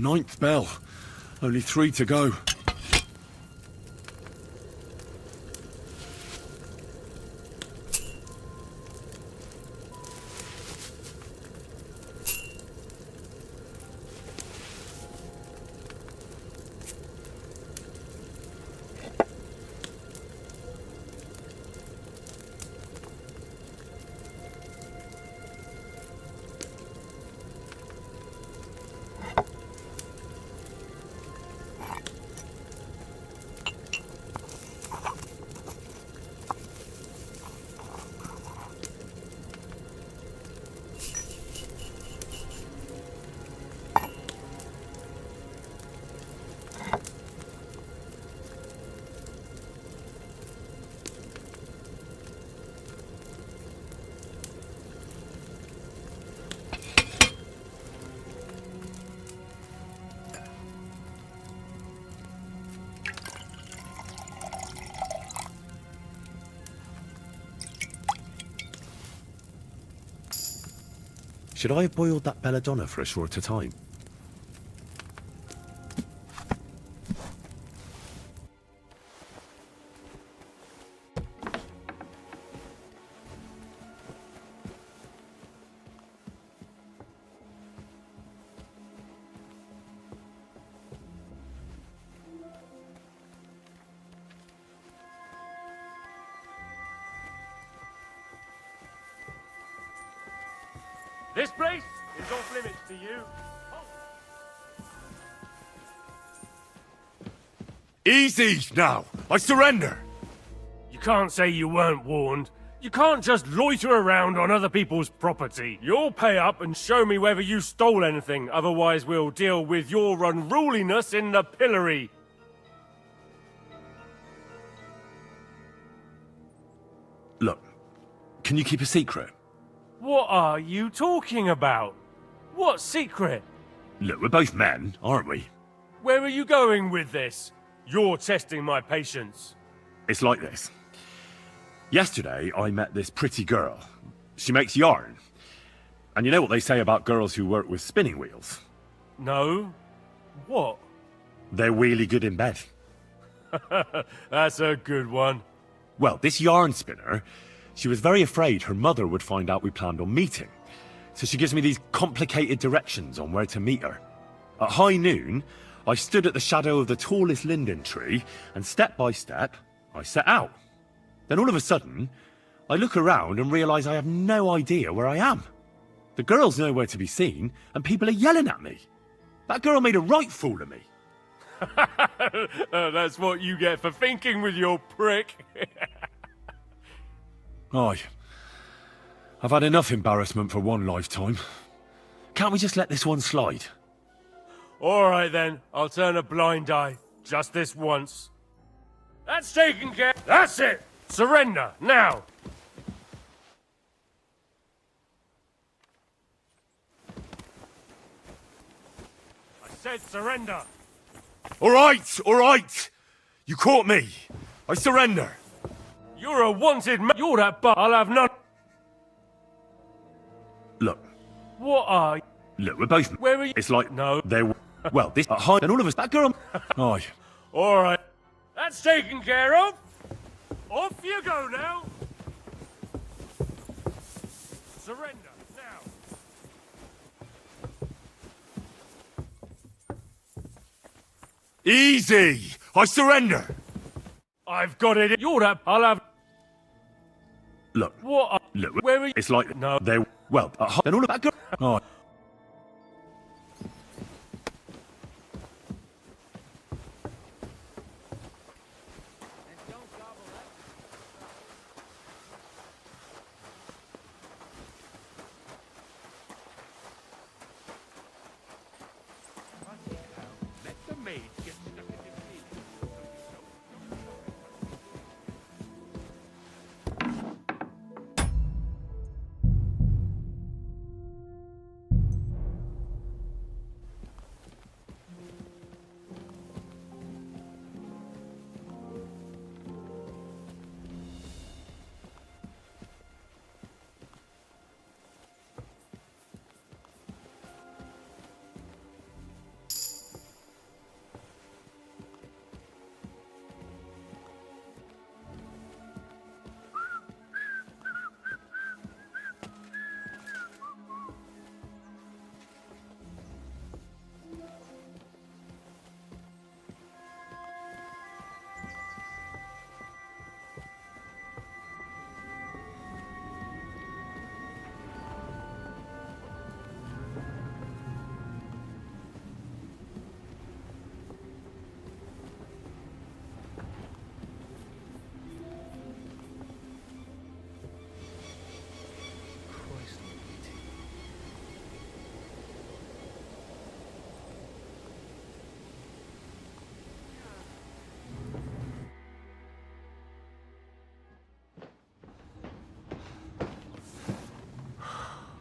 Ninth bell. Only 3 to go. Should I have boiled that belladonna for a shorter time? This place is off limits to you. Easy now! I surrender! You can't say you weren't warned. You can't just loiter around on other people's property. You'll pay up and show me whether you stole anything, otherwise we'll deal with your unruliness in the pillory. Look, can you keep a secret? What are you talking about? What secret? Look, we're both men, aren't we? Where are you going with this? You're testing my patience. It's like this. Yesterday, I met this pretty girl. She makes yarn. And you know what they say about girls who work with spinning wheels? No? What? They're really good in bed. That's a good one. Well, this yarn spinner, she was very afraid her mother would find out we planned on meeting. So she gives me these complicated directions on where to meet her. At high noon, I stood at the shadow of the tallest linden tree, and step by step, I set out. Then all of a sudden, I look around and realise I have no idea where I am. The girl's nowhere to be seen, and people are yelling at me. That girl made a right fool of me. That's what you get for thinking with your prick. Aye. I've had enough embarrassment for one lifetime. Can't we just let this one slide? All right then, I'll turn a blind eye. Just this once. That's taken care. That's it! Surrender, now! I said surrender! All right! You caught me. I surrender. You're a wanted man. You're that I'll have none. Look. What are you? Look, we're both... Where are you? It's like... No. They're... Well, this... high... And all of us... That girl... Aye. All right. That's taken care of. Off you go now. Surrender, now. Easy! I surrender! I've got it. You're that... I'll have... Look. What are... Look, where are you? it's like... No. They're... Well, and all of that girl... Aye. Let the maid get stuck in his feelings.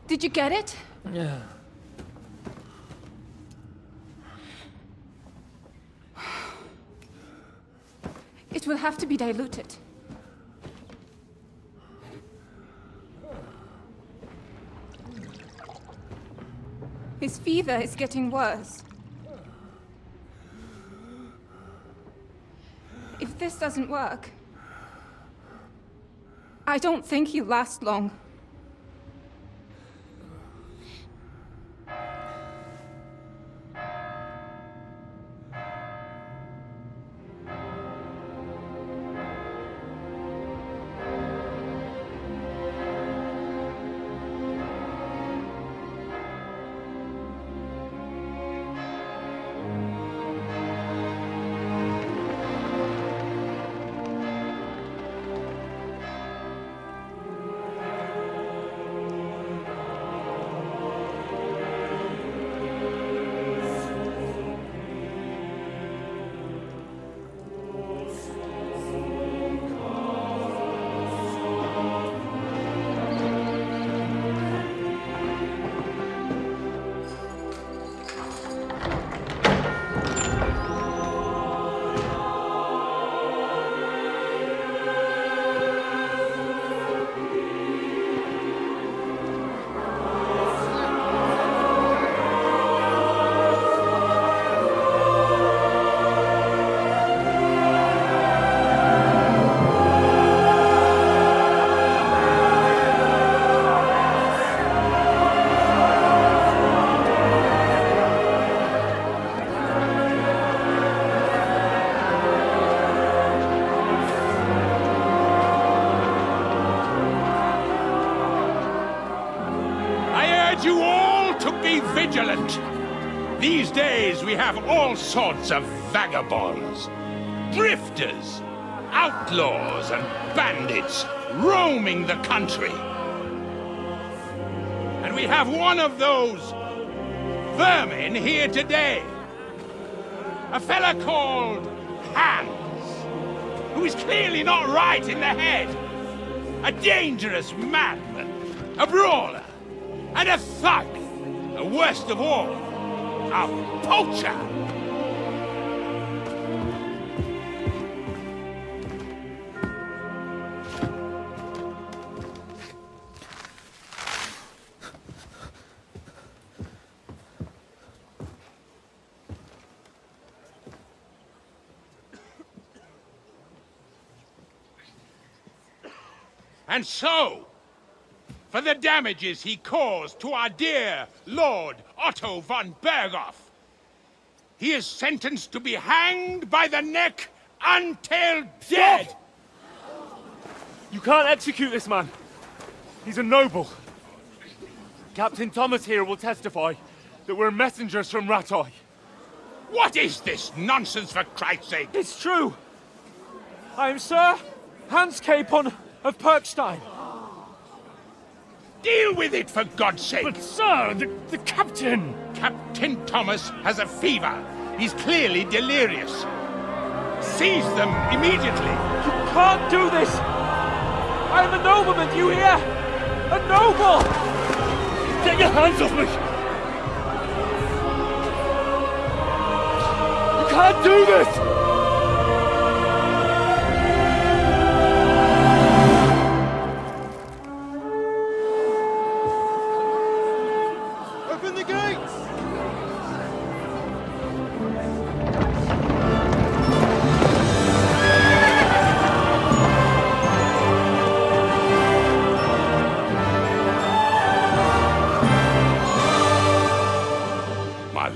Did you get it? Yeah. It will have to be diluted. His fever is getting worse. If this doesn't work, I don't think he'll last long. You all to be vigilant. These days we have all sorts of vagabonds, drifters, outlaws and bandits roaming the country. And we have one of those vermin here today. A fella called Hans, who is clearly not right in the head. A dangerous madman, a brawler, and a thug, and worst of all, a poacher. And so, for the damages he caused to our dear Lord Otto von Berghoff, he is sentenced to be hanged by the neck until dead! Stop! You can't execute this man. He's a noble. Captain Thomas here will testify that we're messengers from Rattay. What is this nonsense, for Christ's sake? It's true. I am Sir Hans Capon of Perkstein. Deal with it, for God's sake! But, sir, the captain... Captain Thomas has a fever. He's clearly delirious. Seize them immediately. You can't do this! I am a nobleman, do you hear? A noble! Get your hands off me! You can't do this!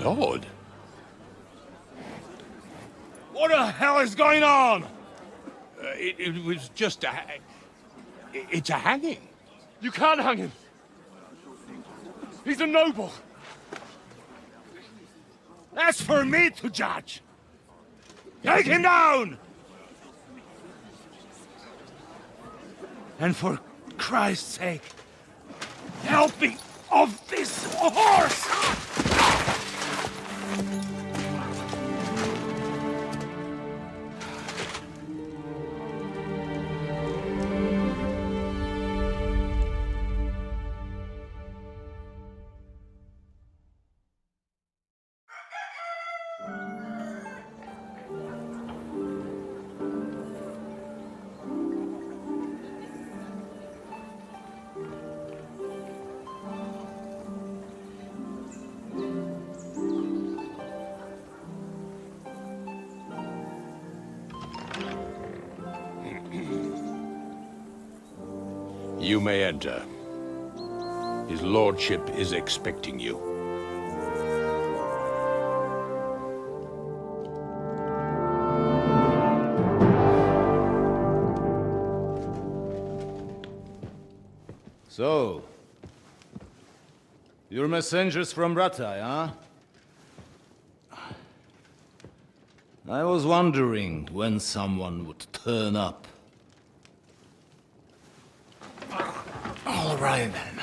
Lord. What the hell is going on? It was just a... It's a hanging. You can't hang him. He's a noble. That's for me to judge. Take him down! And for Christ's sake, help me off this horse! You may enter. His lordship is expecting you. So, you're messengers from Rattay, huh? I was wondering when someone would turn up. All right, then.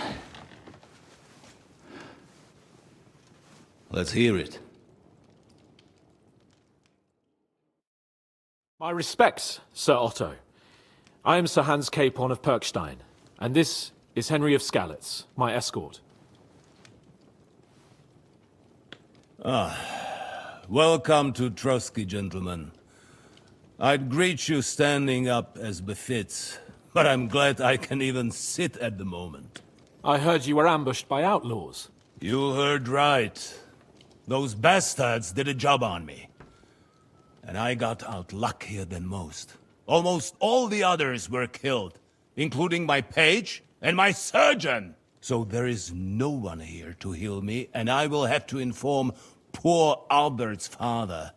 Let's hear it. My respects, Sir Otto. I am Sir Hans Capon of Perkstein, and this is Henry of Skalitz, my escort. Welcome to Trosky, gentlemen. I'd greet you standing up as befits, but I'm glad I can even sit at the moment. I heard you were ambushed by outlaws. You heard right. Those bastards did a job on me. And I got out luckier than most. Almost all the others were killed, including my page and my surgeon. So there is no one here to heal me, and I will have to inform poor Albert's father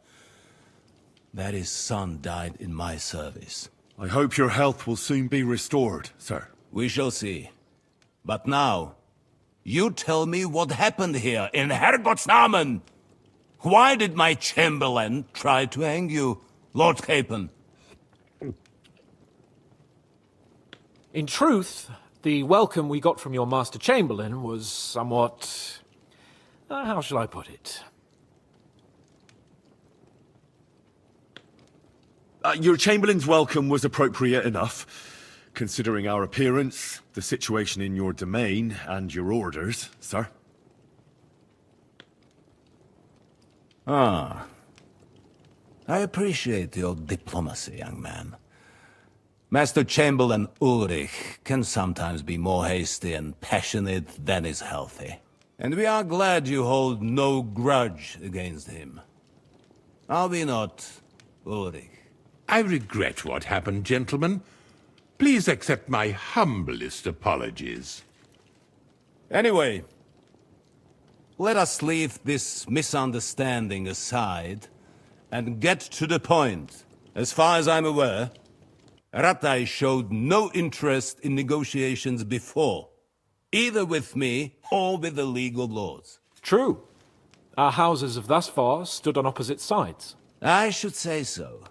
that his son died in my service. I hope your health will soon be restored, sir. We shall see. But now, you tell me what happened here in Herrgottsnamen. Why did my chamberlain try to hang you, Lord Capon? In truth, the welcome we got from your Master Chamberlain was somewhat... how shall I put it? Your Chamberlain's welcome was appropriate enough, considering our appearance, the situation in your domain, and your orders, sir. I appreciate your diplomacy, young man. Master Chamberlain Ulrich can sometimes be more hasty and passionate than is healthy. And we are glad you hold no grudge against him. Are we not, Ulrich? I regret what happened, gentlemen. Please accept my humblest apologies. Anyway, let us leave this misunderstanding aside and get to the point. As far as I'm aware, Rattay showed no interest in negotiations before, either with me or with the League of Lords. True. Our houses have thus far stood on opposite sides. I should say so.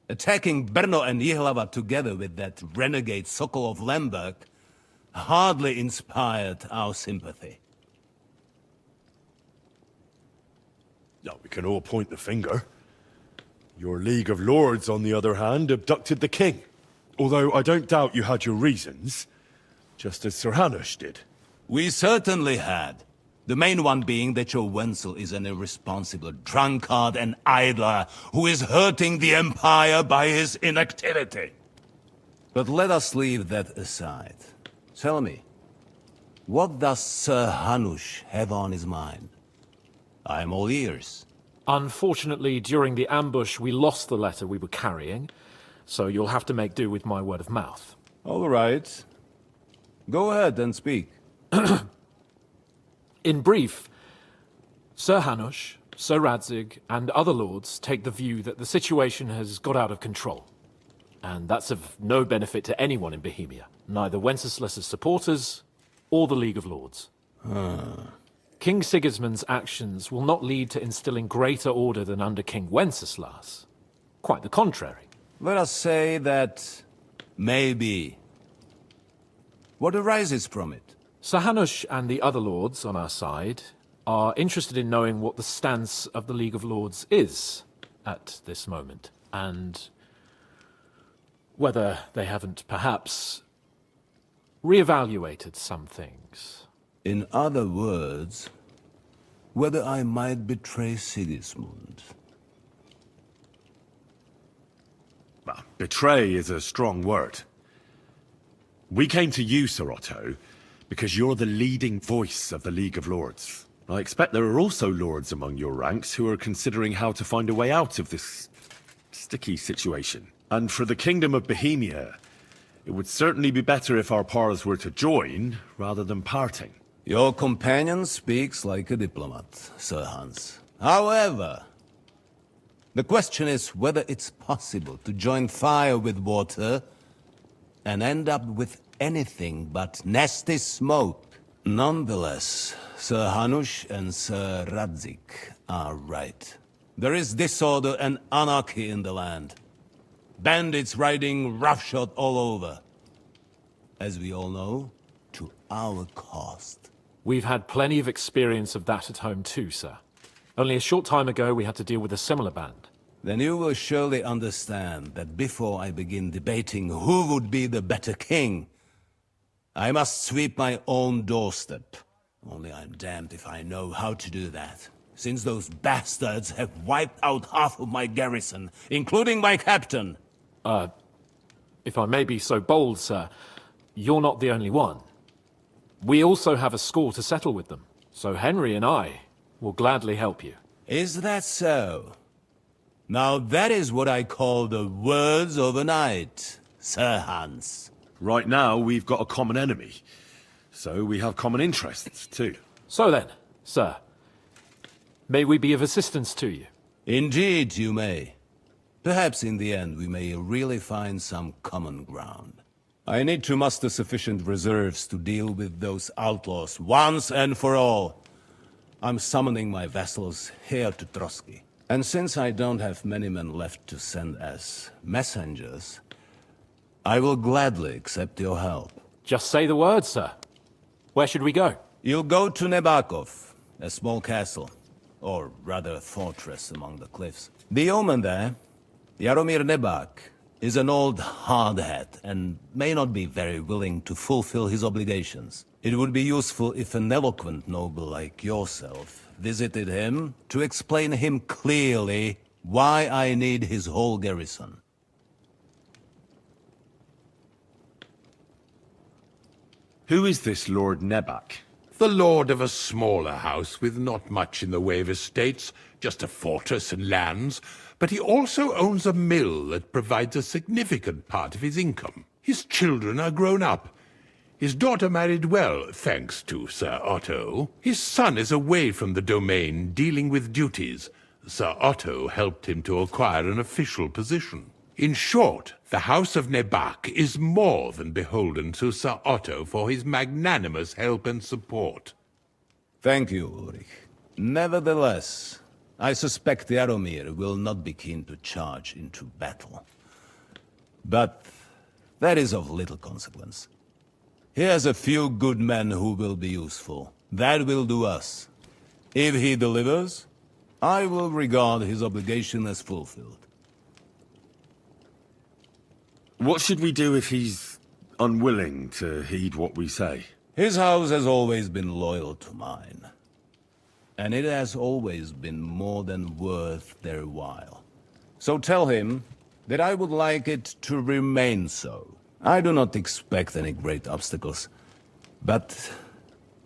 Attacking Brno and Jihlava together with that renegade Sokol of Lemberg hardly inspired our sympathy. Yeah, we can all point the finger. Your League of Lords, on the other hand, abducted the king. Although I don't doubt you had your reasons, just as Sir Hanush did. We certainly had. The main one being that your Wenzel is an irresponsible drunkard and idler who is hurting the Empire by his inactivity. But let us leave that aside. Tell me, what does Sir Hanush have on his mind? I am all ears. Unfortunately, during the ambush, we lost the letter we were carrying, so you'll have to make do with my word of mouth. All right. Go ahead and speak. In brief, Sir Hanush, Sir Radzig, and other lords take the view that the situation has got out of control. And that's of no benefit to anyone in Bohemia, neither Wenceslas's supporters or the League of Lords. King Sigismund's actions will not lead to instilling greater order than under King Wenceslas. Quite the contrary. Let us say that maybe. What arises from it? Sir Hanush and the other lords on our side are interested in knowing what the stance of the League of Lords is at this moment, and whether they haven't perhaps reevaluated some things. In other words, whether I might betray Sigismund. Well, betray is a strong word. We came to you, Sir Otto, because you're the leading voice of the League of Lords. I expect there are also lords among your ranks who are considering how to find a way out of this sticky situation. And for the Kingdom of Bohemia, It would certainly be better if our paths were to join, rather than parting. Your companion speaks like a diplomat, Sir Hans. However, the question is whether it's possible to join fire with water and end up with anything but nasty smoke. Nonetheless, Sir Hanush and Sir Radzik are right. There is disorder and anarchy in the land. Bandits riding roughshod all over. As we all know, to our cost. We've had plenty of experience of that at home too, sir. Only a short time ago we had to deal with a similar band. Then you will surely understand that before I begin debating who would be the better king, I must sweep my own doorstep. Only I'm damned if I know how to do that, since those bastards have wiped out half of my garrison, including my captain. If I may be so bold, sir, you're not the only one. We also have a score to settle with them, so Henry and I will gladly help you. Is that so? Now that is what I call the words of a knight, Sir Hans. Right now, we've got a common enemy. So we have common interests, too. So then, sir, may we be of assistance to you? Indeed you may. Perhaps in the end we may really find some common ground. I need to muster sufficient reserves to deal with those outlaws once and for all. I'm summoning my vassals here to Trosky. And since I don't have many men left to send as messengers, I will gladly accept your help. Just say the word, sir. Where should we go? You'll go to Nebakov, a small castle, or rather fortress among the cliffs. The yeoman there, Jaromir Nebak, is an old hardhat and may not be very willing to fulfill his obligations. It would be useful if an eloquent noble like yourself visited him to explain him clearly why I need his whole garrison. Who is this Lord Nebak? The lord of a smaller house with not much in the way of estates, just a fortress and lands, but he also owns a mill that provides a significant part of his income. His children are grown up. His daughter married well, thanks to Sir Otto. His son is away from the domain, dealing with duties. Sir Otto helped him to acquire an official position. In short, the House of Nebak is more than beholden to Sir Otto for his magnanimous help and support. Thank you, Ulrich. Nevertheless, I suspect Jaromir will not be keen to charge into battle. But that is of little consequence. He has a few good men who will be useful. That will do us. If he delivers, I will regard his obligation as fulfilled. What should we do if he's unwilling to heed what we say? His house has always been loyal to mine. And it has always been more than worth their while. So tell him that I would like it to remain so. I do not expect any great obstacles, but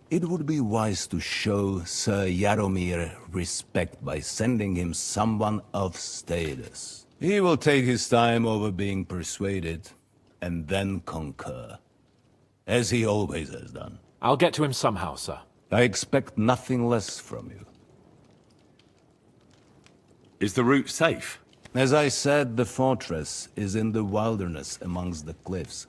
it would be wise to show Sir Jaromir respect by sending him someone of status. He will take his time over being persuaded, and then concur. As he always has done. I'll get to him somehow, sir. I expect nothing less from you. Is the route safe? As I said, the fortress is in the wilderness amongst the cliffs.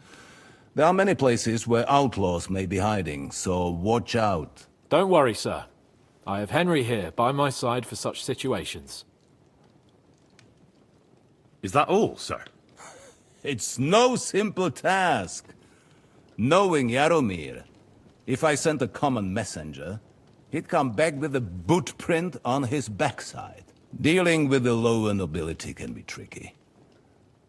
There are many places where outlaws may be hiding, so watch out. Don't worry, sir. I have Henry here by my side for such situations. Is that all, sir? It's no simple task. Knowing Jaromir, if I sent a common messenger, he'd come back with a boot print on his backside. Dealing with the lower nobility can be tricky.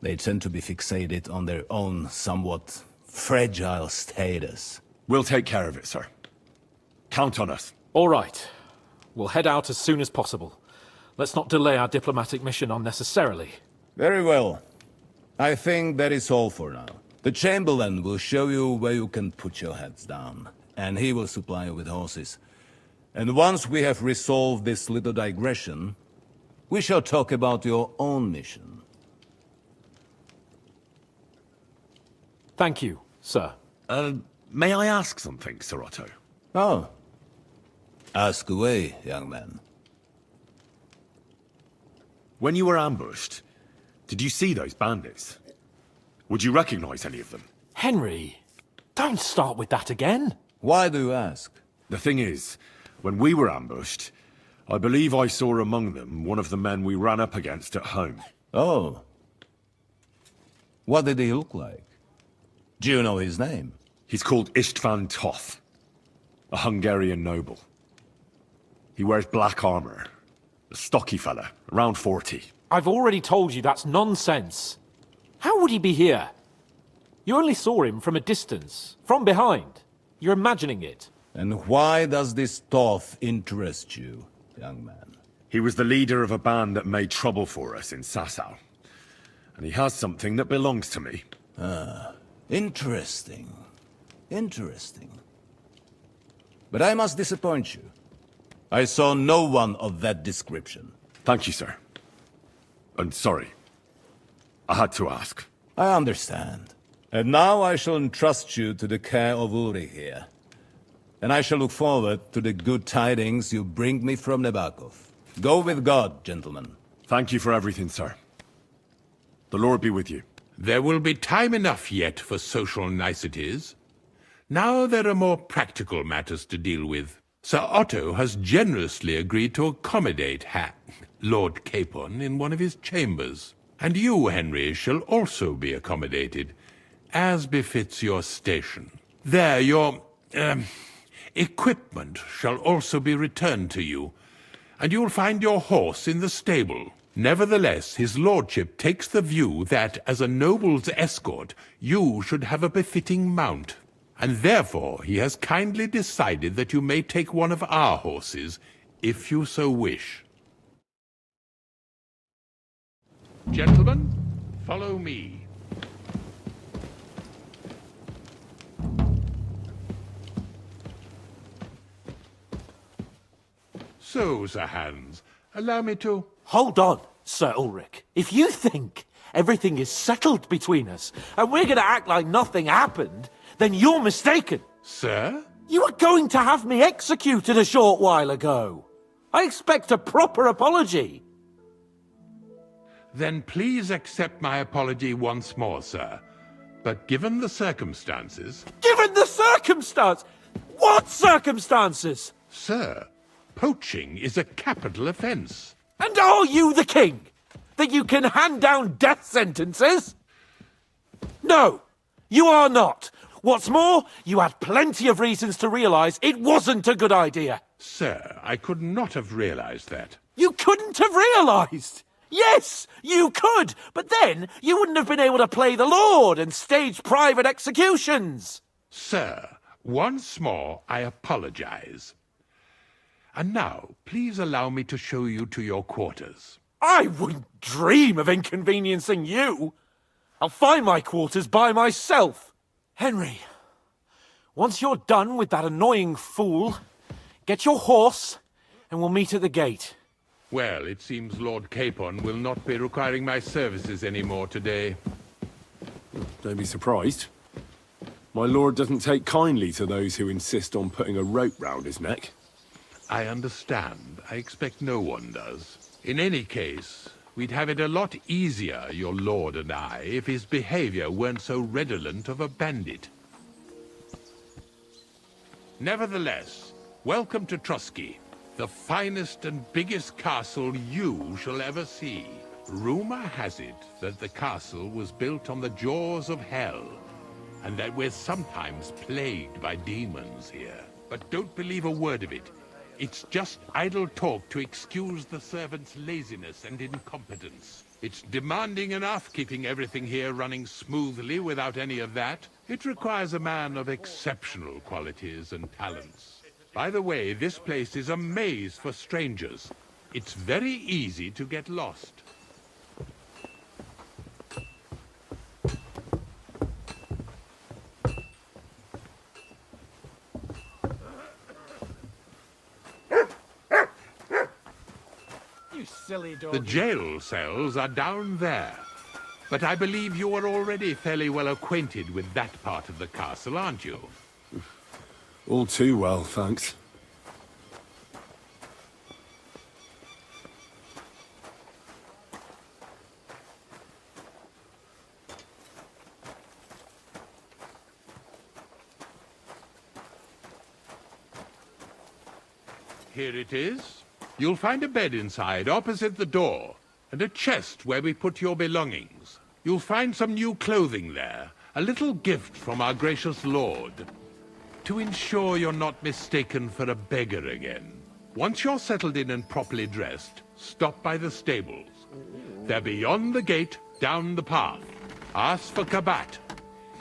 They tend to be fixated on their own somewhat fragile status. We'll take care of it, sir. Count on us. All right. We'll head out as soon as possible. Let's not delay our diplomatic mission unnecessarily. Very well. I think that is all for now. The Chamberlain will show you where you can put your heads down, and he will supply you with horses. And once we have resolved this little digression, we shall talk about your own mission. Thank you, sir. May I ask something, Sir Otto? Oh. Ask away, young man. When you were ambushed, did you see those bandits? Would you recognize any of them? Henry, don't start with that again. Why do you ask? The thing is, when we were ambushed, I believe I saw among them one of the men we ran up against at home. Oh. What did he look like? Do you know his name? He's called Istvan Toth, a Hungarian noble. He wears black armor. A stocky fella, around 40. I've already told you that's nonsense. How would he be here? You only saw him from a distance, from behind. You're imagining it. And why does this Toth interest you, young man? He was the leader of a band that made trouble for us in Sasau. And he has something that belongs to me. Ah, interesting. Interesting. But I must disappoint you. I saw no one of that description. Thank you, sir. And sorry. I had to ask. I understand. And now I shall entrust you to the care of Uri here. And I shall look forward to the good tidings you bring me from Nebakov. Go with God, gentlemen. Thank you for everything, sir. The Lord be with you. There will be time enough yet for social niceties. Now there are more practical matters to deal with. Sir Otto has generously agreed to accommodate Lord Capon in one of his chambers. And you, Henry, shall also be accommodated, as befits your station. There, your, equipment shall also be returned to you, and you'll find your horse in the stable. Nevertheless, his lordship takes the view that, as a noble's escort, you should have a befitting mount. And therefore he has kindly decided that you may take one of our horses, if you so wish. Gentlemen, follow me. So, Sir Hans, allow me to... Hold on, Sir Ulrich. If you think everything is settled between us, and we're going to act like nothing happened, then you're mistaken. Sir? You were going to have me executed a short while ago. I expect a proper apology. Then please accept my apology once more, sir. But given the circumstances... Given the circumstance? What circumstances? Sir, poaching is a capital offence. And are you the king? That you can hand down death sentences? No, you are not. What's more, you had plenty of reasons to realise it wasn't a good idea. Sir, I could not have realised that. You couldn't have realised? Yes, you could, but then you wouldn't have been able to play the Lord and stage private executions. Sir, once more I apologise. And now, please allow me to show you to your quarters. I wouldn't dream of inconveniencing you. I'll find my quarters by myself. Henry, once you're done with that annoying fool, get your horse and we'll meet at the gate. Well, it seems Lord Capon will not be requiring my services anymore today. Don't be surprised. My lord doesn't take kindly to those who insist on putting a rope round his neck. I understand. I expect no one does. In any case, we'd have it a lot easier, your lord and I, if his behavior weren't so redolent of a bandit. Nevertheless, welcome to Trosky, the finest and biggest castle you shall ever see. Rumor has it that the castle was built on the jaws of hell, and that we're sometimes plagued by demons here. But don't believe a word of it. It's just idle talk to excuse the servants' laziness and incompetence. It's demanding enough keeping everything here running smoothly without any of that. It requires a man of exceptional qualities and talents. By the way, this place is a maze for strangers. It's very easy to get lost. You silly dog. The jail cells are down there. But I believe you are already fairly well acquainted with that part of the castle, aren't you? All too well, thanks. Here it is. You'll find a bed inside, opposite the door, and a chest where we put your belongings. You'll find some new clothing there, a little gift from our gracious lord, to ensure you're not mistaken for a beggar again. Once you're settled in and properly dressed, stop by the stables. They're beyond the gate, down the path. Ask for Kabat.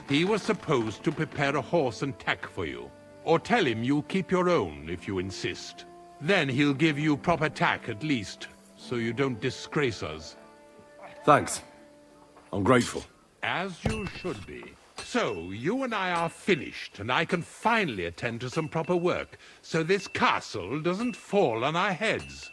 He was supposed to prepare a horse and tack for you. Or tell him you'll keep your own if you insist. Then he'll give you proper tack at least, so you don't disgrace us. Thanks. I'm grateful. As you should be. So, you and I are finished, and I can finally attend to some proper work, so this castle doesn't fall on our heads.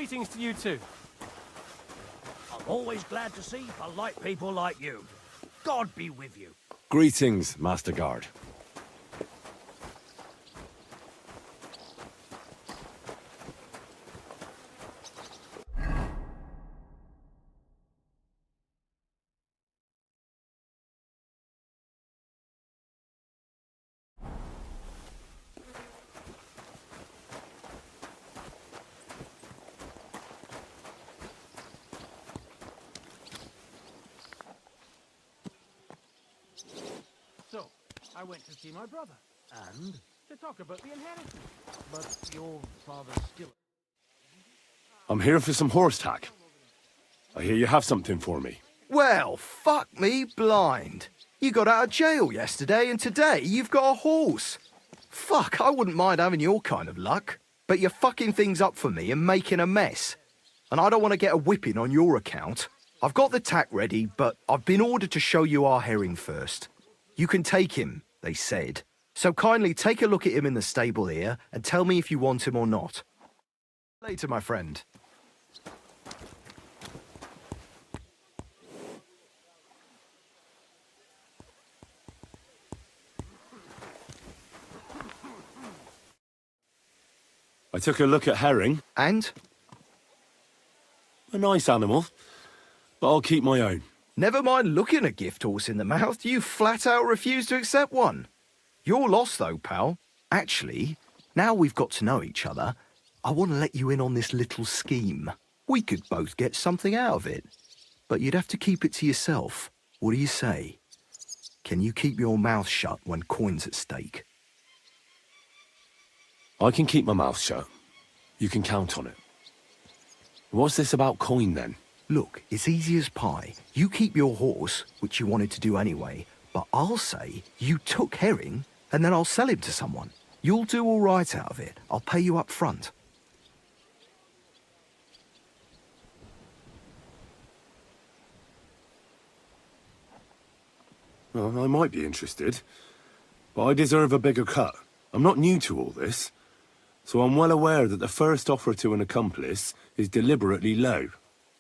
Greetings to you too. I'm always glad to see polite people like you. God be with you. Greetings, Master Guard. So, I went to see my brother. And? To talk about the inheritance. But your father's still... I'm here for some horse tack. I hear you have something for me. Well, fuck me blind. You got out of jail yesterday and today you've got a horse. Fuck, I wouldn't mind having your kind of luck. But you're fucking things up for me and making a mess. And I don't want to get a whipping on your account. I've got the tack ready, but I've been ordered to show you our herring first. You can take him, they said. So kindly take a look at him in the stable here and tell me if you want him or not. Later, my friend. I took a look at herring. And? A nice animal, but I'll keep my own. Never mind looking a gift horse in the mouth, you flat out refuse to accept one. You're lost though, pal. Actually, now we've got to know each other, I want to let you in on this little scheme. We could both get something out of it. But you'd have to keep it to yourself. What do you say? Can you keep your mouth shut when coin's at stake? I can keep my mouth shut. You can count on it. What's this about coin, then? Look, it's easy as pie. You keep your horse, which you wanted to do anyway, but I'll say you took herring, and then I'll sell him to someone. You'll do all right out of it. I'll pay you up front. Well, I might be interested, but I deserve a bigger cut. I'm not new to all this, so I'm well aware that the first offer to an accomplice is deliberately low,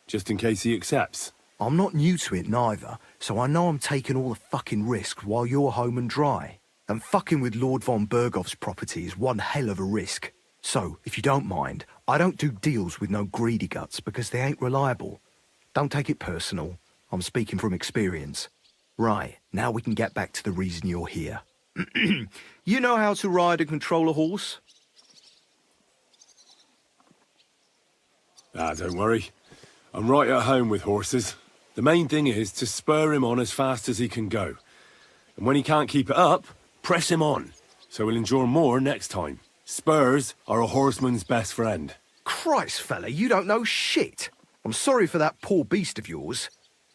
just in case he accepts. I'm not new to it neither, so I know I'm taking all the fucking risks while you're home and dry. And fucking with Lord von Bergov's property is one hell of a risk. So, if you don't mind, I don't do deals with no greedy guts because they ain't reliable. Don't take it personal. I'm speaking from experience. Right, now we can get back to the reason you're here. You know how to ride and control a horse? Don't worry. I'm right at home with horses. The main thing is to spur him on as fast as he can go. And when he can't keep it up, press him on, so he'll endure more next time. Spurs are a horseman's best friend. Christ, fella, you don't know shit. I'm sorry for that poor beast of yours.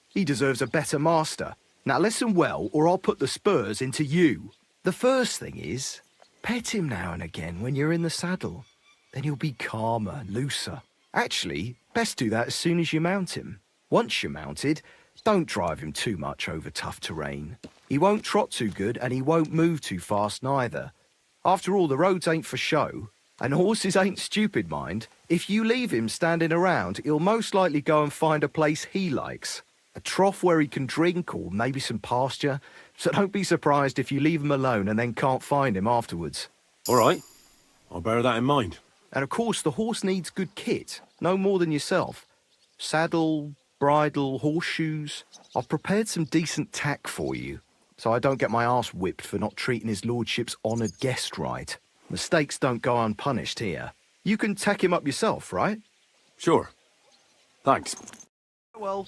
He deserves a better master. Now listen well, or I'll put the spurs into you. The first thing is, pet him now and again when you're in the saddle. Then he'll be calmer, looser. Actually, best do that as soon as you mount him. Once you're mounted, don't drive him too much over tough terrain. He won't trot too good and he won't move too fast neither. After all, the roads ain't for show. And horses ain't stupid, mind. If you leave him standing around, he'll most likely go and find a place he likes. A trough where he can drink or maybe some pasture. So don't be surprised if you leave him alone and then can't find him afterwards. All right. I'll bear that in mind. And of course, the horse needs good kit. No more than yourself. Saddle, bridle, horseshoes. I've prepared some decent tack for you, so I don't get my arse whipped for not treating his lordship's honoured guest right. Mistakes don't go unpunished here. You can tack him up yourself, right? Sure. Thanks. Well...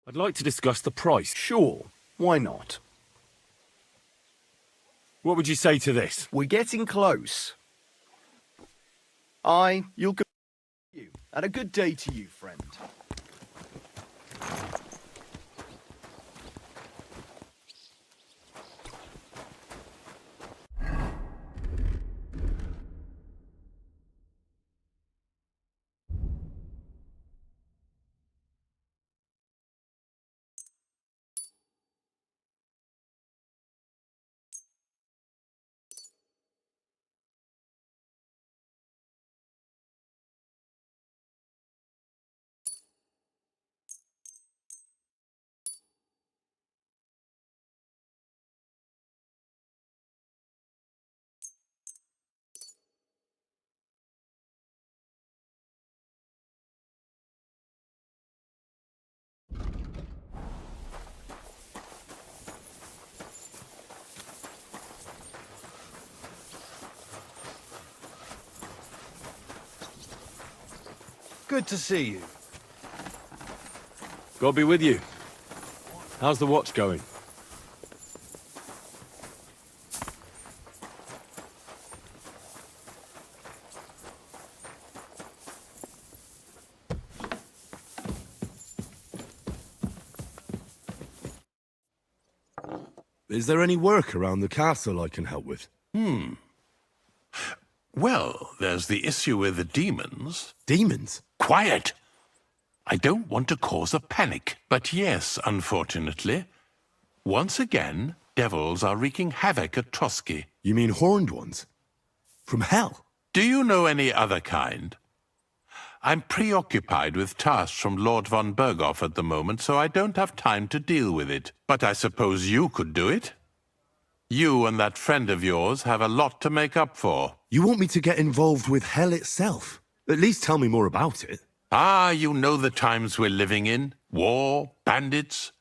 I'd like to discuss the price. Sure, why not? What would you say to this? We're getting close. You'll go. You. And a good day to you, friend. Good to see you. God be with you. How's the watch going? Is there any work around the castle I can help with? Well, there's the issue with the demons. Demons? Quiet! I don't want to cause a panic, but yes, unfortunately. Once again, devils are wreaking havoc at Trosky. You mean horned ones? From hell? Do you know any other kind? I'm preoccupied with tasks from Lord von Berghoff at the moment, so I don't have time to deal with it. But I suppose you could do it? You and that friend of yours have a lot to make up for. You want me to get involved with hell itself? At least tell me more about it. Ah, you know the times we're living in. War, bandits.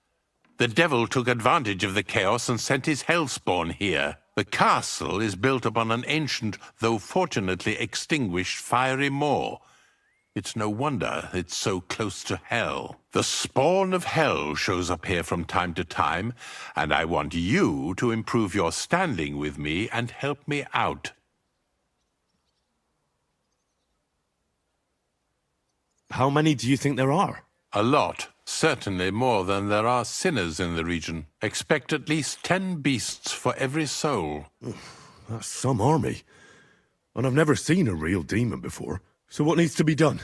The devil took advantage of the chaos and sent his hellspawn here. The castle is built upon an ancient, though fortunately extinguished, fiery moor. It's no wonder it's so close to hell. The spawn of hell shows up here from time to time, and I want you to improve your standing with me and help me out. How many do you think there are? A lot. Certainly more than there are sinners in the region. Expect at least 10 beasts for every soul. That's some army. And I've never seen a real demon before. So what needs to be done?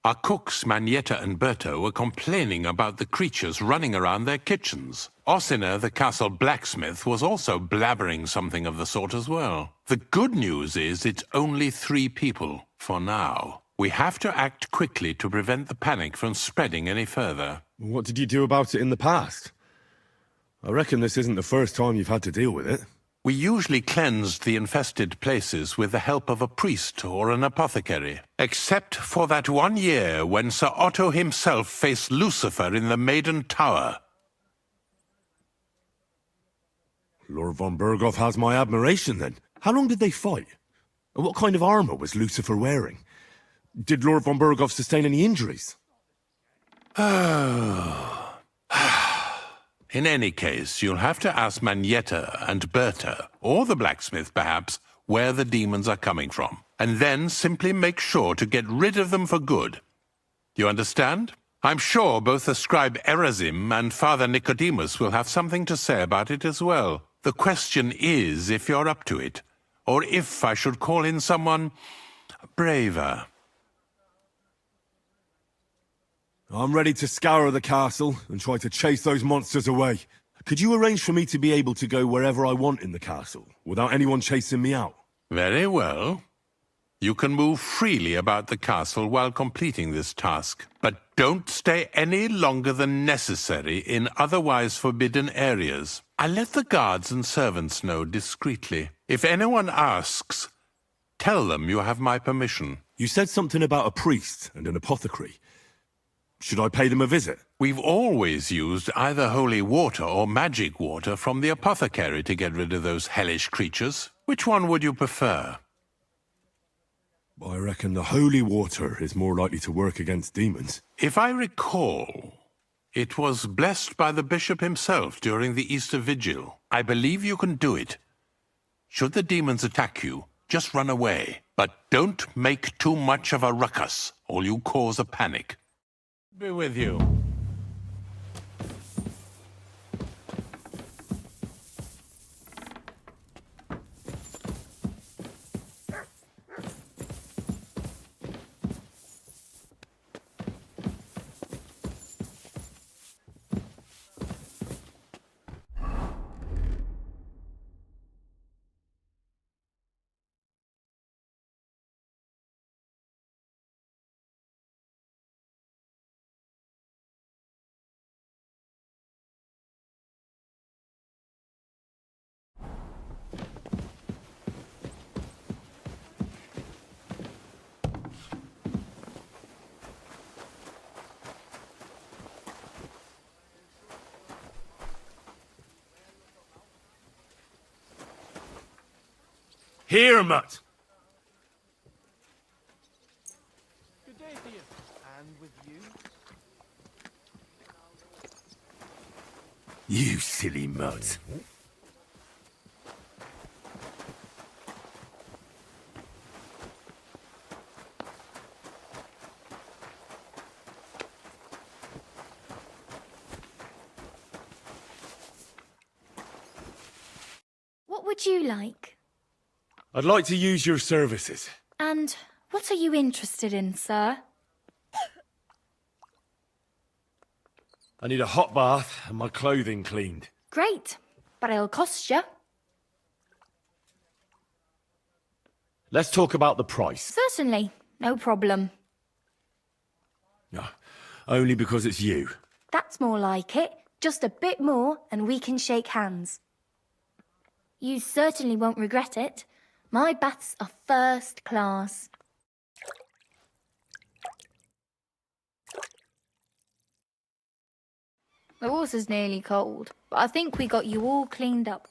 Our cooks, Manietta and Berto, were complaining about the creatures running around their kitchens. Ossina, the castle blacksmith, was also blabbering something of the sort as well. The good news is it's only 3 people, for now. We have to act quickly to prevent the panic from spreading any further. What did you do about it in the past? I reckon this isn't the first time you've had to deal with it. We usually cleansed the infested places with the help of a priest or an apothecary. Except for that one year when Sir Otto himself faced Lucifer in the Maiden Tower. Lord von Berghoff has my admiration, then. How long did they fight? And what kind of armor was Lucifer wearing? Did Lord von Berghoff sustain any injuries? In any case, you'll have to ask Manietta and Berta, or the blacksmith perhaps, where the demons are coming from. And then simply make sure to get rid of them for good. You understand? I'm sure both the scribe Erazim and Father Nicodemus will have something to say about it as well. The question is if you're up to it, or if I should call in someone braver. I'm ready to scour the castle and try to chase those monsters away. Could you arrange for me to be able to go wherever I want in the castle, without anyone chasing me out? Very well. You can move freely about the castle while completing this task, but don't stay any longer than necessary in otherwise forbidden areas. I'll let the guards and servants know discreetly. If anyone asks, tell them you have my permission. You said something about a priest and an apothecary. Should I pay them a visit? We've always used either holy water or magic water from the apothecary to get rid of those hellish creatures. Which one would you prefer? I reckon the holy water is more likely to work against demons. If I recall, It was blessed by the bishop himself during the Easter Vigil. I believe you can do it. Should the demons attack you, just run away. But don't make too much of a ruckus, or you cause a panic. Be with you. Here, mutt! Good day to you. And with you? You silly mutt. What would you like? I'd like to use your services. And what are you interested in, sir? I need a hot bath and my clothing cleaned. Great, but it'll cost you. Let's talk about the price. Certainly, no problem. No, only because it's you. That's more like it. Just a bit more and we can shake hands. You certainly won't regret it. My baths are first class. The water's nearly cold, but I think we got you all cleaned up.